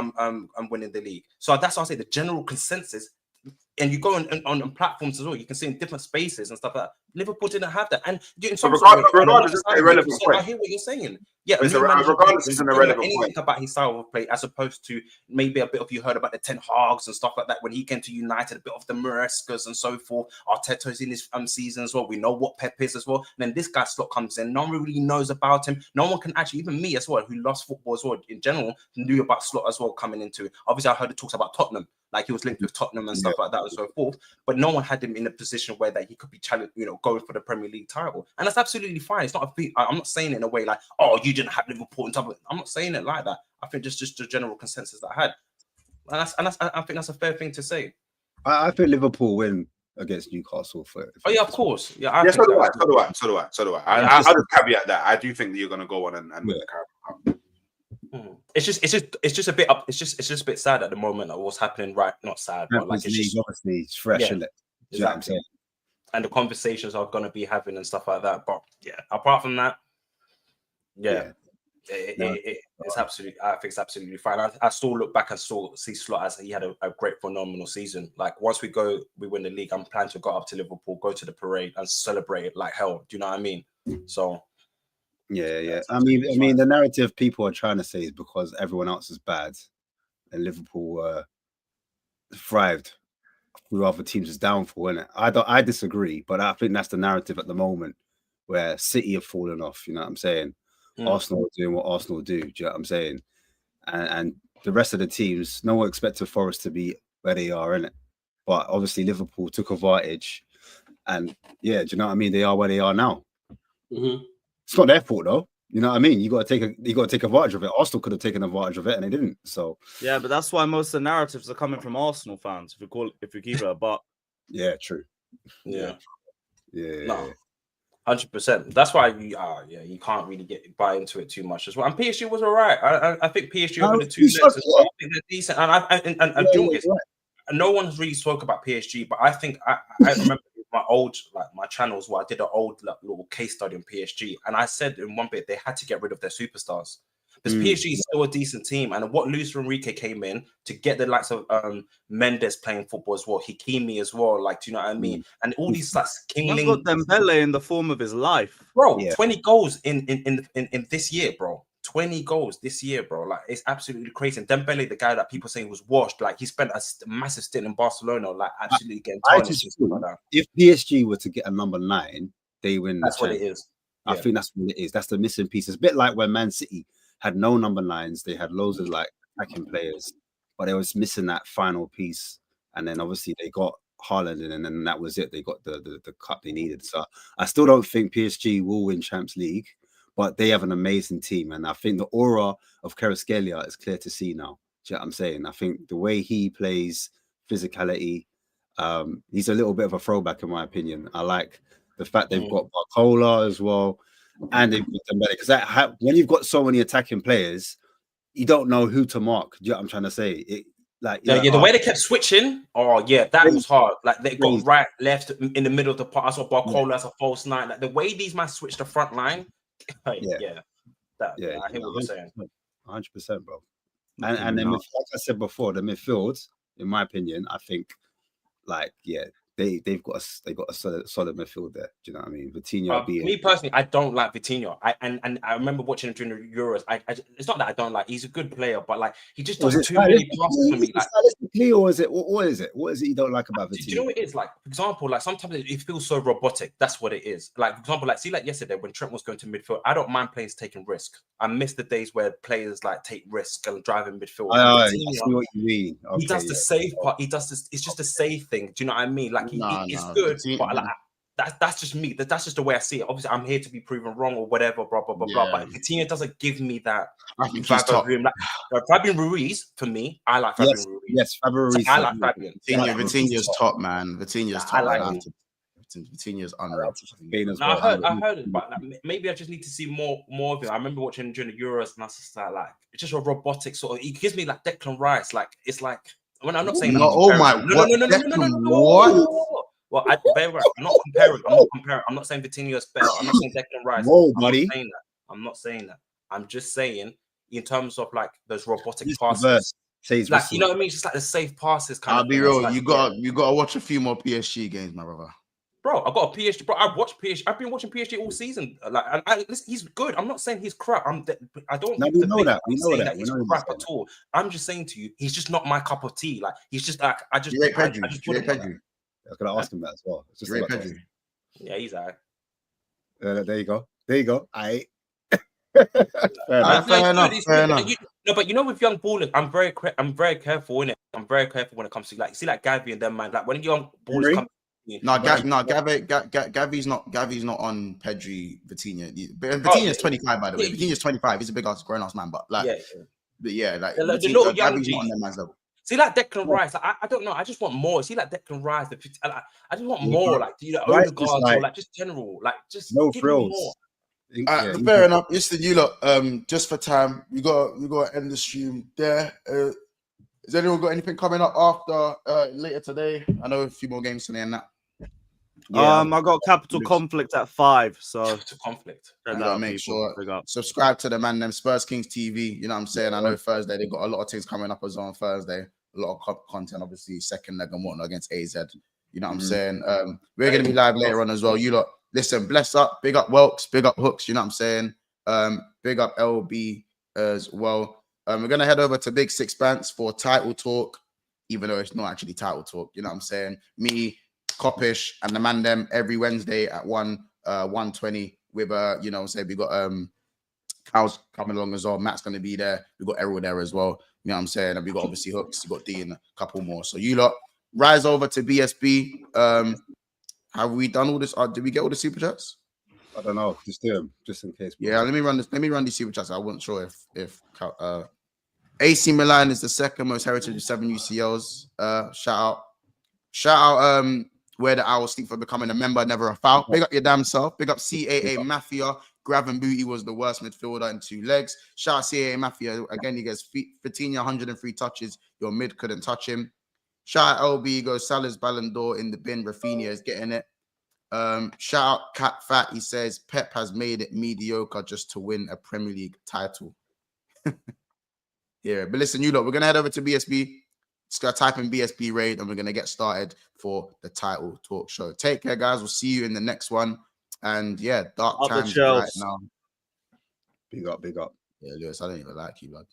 winning the league. So that's why I say the general consensus. And you go on platforms as well. You can see in different spaces and stuff like that. Liverpool didn't have that. And regardless, it's an irrelevant point. I hear what you're saying. Yeah, regardless, it's an irrelevant anything point about his style of play, as opposed to maybe a bit of you heard about the Ten Hags and stuff like that when he came to United, a bit of the Marescas and so forth. Arteta's in his season as well. We know what Pep is as well. And then this guy Slot comes in. No one really knows about him. No one can actually, even me as well, who loves football as well in general, knew about Slot as well coming into it. Obviously, I heard it talks about Tottenham. Like he was linked with Tottenham and stuff like that and so forth. But no one had him in a position where that he could be challenged, go for the Premier League title, and that's absolutely fine. It's not I'm not saying it in a way like, oh, you didn't have Liverpool on top of it. I'm not saying it like that. I think just the general consensus that I had, I think that's a fair thing to say. I think Liverpool win against Newcastle for. Oh yeah, of course. Yeah, so do I. So do I. I'll just caveat that. I do think that you're going to go on and win the Carabao Cup. It's just a bit up. It's just a bit sad at the moment of what's happening. Right, not sad, but like it's just obviously it's fresh, isn't it? Exactly. You know what I'm saying? And the conversations are going to be having and stuff like that. But yeah, apart from that, it's absolutely. I think it's absolutely fine. I still look back and see Slot as he had a great, phenomenal season. Like once we win the league, I'm planning to go up to Liverpool, go to the parade, and celebrate it like hell. Do you know what I mean? So. Yeah. I mean, the narrative people are trying to say is because everyone else is bad, and Liverpool thrived through other teams' downfall. And I disagree, but I think that's the narrative at the moment, where City have fallen off. You know what I'm saying? Arsenal are doing what Arsenal do. Do you know what I'm saying? And the rest of the teams, no one expected Forest to be where they are, innit? But obviously Liverpool took advantage, and yeah, do you know what I mean? They are where they are now. It's not their fault though. You know what I mean? You got to take advantage of it. Arsenal could have taken advantage of it, and they didn't. So yeah, but that's why most of the narratives are coming from Arsenal fans. If you keep it, but yeah, true. Yeah. No, 100%. That's why you can't really buy into it too much as well. And PSG was alright. I think PSG over the 2 legs as well. I think they're decent. And no one's really spoke about PSG, but I think I remember my channels where I did an old little case study on PSG, and I said in one bit they had to get rid of their superstars because PSG is still a decent team, and what Luis Enrique came in to get the likes of Mendes playing football as well, Hakimi as well, like, do you know what I mean? And all these like Kingling got Dembele in the form of his life, bro. 20 goals in this year, bro. 20 goals this year, bro. Like, it's absolutely crazy. And Dembele, the guy that people say was washed, like he spent a massive stint in Barcelona, like absolutely getting tarnished. If PSG were to get a number 9, they win. That's what it is. I think that's what it is. That's the missing piece. It's a bit like when Man City had no number 9s. They had loads of like attacking players, but they was missing that final piece. And then obviously they got Haaland, and then that was it. They got the cup they needed. So I still don't think PSG will win Champions League, but they have an amazing team. And I think the aura of Kvaratskhelia is clear to see now. Do you know what I'm saying? I think the way he plays, physicality, he's a little bit of a throwback in my opinion. I like the fact they've got Barcola as well, and they've got Dembele. Because when you've got so many attacking players, you don't know who to mark. Do you know what I'm trying to say? The way they kept switching, that was hard. Like they got right, left, in the middle of the park. I saw Barcola as a false 9. Like the way these man switched the front line. I hear what you're saying. 100%, bro. And then, like I said before, the midfield, in my opinion, I think, they've got a solid midfield there. Do you know what I mean? Vitinho. Me personally, I don't like Vitinho. I remember watching him during the Euros. It's not that I don't like. He's a good player, but like he just does too many passes for me. Like, stylistically, or is it? What is it? What is it you don't like about Vitinho? Do you know what it is? Like, for example, like sometimes it feels so robotic. That's what it is. Like, for example, like yesterday when Trent was going to midfield, I don't mind players taking risk. I miss the days where players like take risk and drive in midfield. I see what you mean. Okay, he does the save part. He does this. It's just a save thing. Do you know what I mean? Like it's good, but like that's just me. That's just the way I see it. Obviously, I'm here to be proven wrong or whatever, blah blah blah blah. But Vitinho doesn't give me that. I think he's top. Like, Fabian Ruiz, for me, I like Fabian Ruiz. Yes, Fabian Ruiz. So I like Fabian. Vitinho's top, man. Vitinho's top. I like him. Vitinho's unreal. I heard it, but like, maybe I just need to see more of it. I remember watching during the Euros, and I was just like it's just a robotic sort of. He gives me like Declan Rice. Like it's like when I'm not saying. No, oh my! No. Well, I'm not comparing. I'm not saying Vitinho is better. I'm not saying Declan Rice. Whoa, buddy. I'm not saying that. I'm just saying in terms of like those robotic passes. Like, you know what I mean? It's just like the safe passes. I'll be real. Like, you got to watch a few more PSG games, my brother. Bro, I got a PSG. Bro, I've watched PSG. I've been watching PSG all season. Like, listen, he's good. I'm not saying he's crap. I don't. No, we know that. We know that. He's crap at all. I'm just saying to you, he's just not my cup of tea. Like, he's just like I just. I was gonna ask him that as well. It's just yeah, he's alright. There you go. Fair enough. No, but you know, with young ballers, I'm very careful in it. I'm very careful when it comes to like, see, like Gavi and them, man. Like when young ballers come, Gavi's not on Pedri, Vitinha. Vitinha's 25, by the way. Vitinha's 25. He's a big ass, grown ass man, but Gavi's not on that man's level. See, like Declan Rice, like, I don't know. I just want more. See, like Declan Rice, I just want more. Like, Odegaard, or like just general, like just no give frills. Me more. Fair enough. Listen, you lot. Just for time, we got to end the stream there. Has anyone got anything coming up after later today? I know a few more games today and that. I got Capital Conflict at 5, so Capital Conflict. Make sure subscribe to the man them Spurs Kings TV. You know what I'm saying? I know Thursday they got a lot of things coming up as well on Thursday. A lot of content, obviously, second leg and whatnot against AZ. You know what I'm saying? We're gonna be live later on as well. You lot, listen, bless up, big up Welks, big up Hooks. You know what I'm saying? Big up LB as well. We're gonna head over to Big Sixpence for title talk, even though it's not actually title talk. You know what I'm saying? Me, Coppish, and the man them every Wednesday at 1:20 with you know, say we got Cows coming along as well. Matt's gonna be there. We got Errol there as well. You know what I'm saying? And we got obviously Hooks, we got D and a couple more. So you lot rise over to BSB. Have we done all this? Did we get all the super chats? I don't know. Just do them, just in case. Yeah, let me run this. Let me run these super chats. I wasn't sure if AC Milan is the second most heritage of 7 UCLs. Shout out. Where the Owls sleep for becoming a member, never a foul. Big up your damn self. Big up CAA Mafia. Graven Booty was the worst midfielder in 2 legs. Shout out CAA Mafia. Again, he gets Vitinha 103 touches. Your mid couldn't touch him. Shout out LB. Goes Salah's Ballon d'Or in the bin. Rafinha is getting it. Shout out Cat Fat. He says Pep has made it mediocre just to win a Premier League title. Yeah, but listen, you lot, we're going to head over to BSB. Just going to type in BSB raid and we're going to get started for the title talk show. Take care, guys. We'll see you in the next one. And yeah, dark times right now. Big up, big up. Yeah, Lewis, I don't even like you, bud.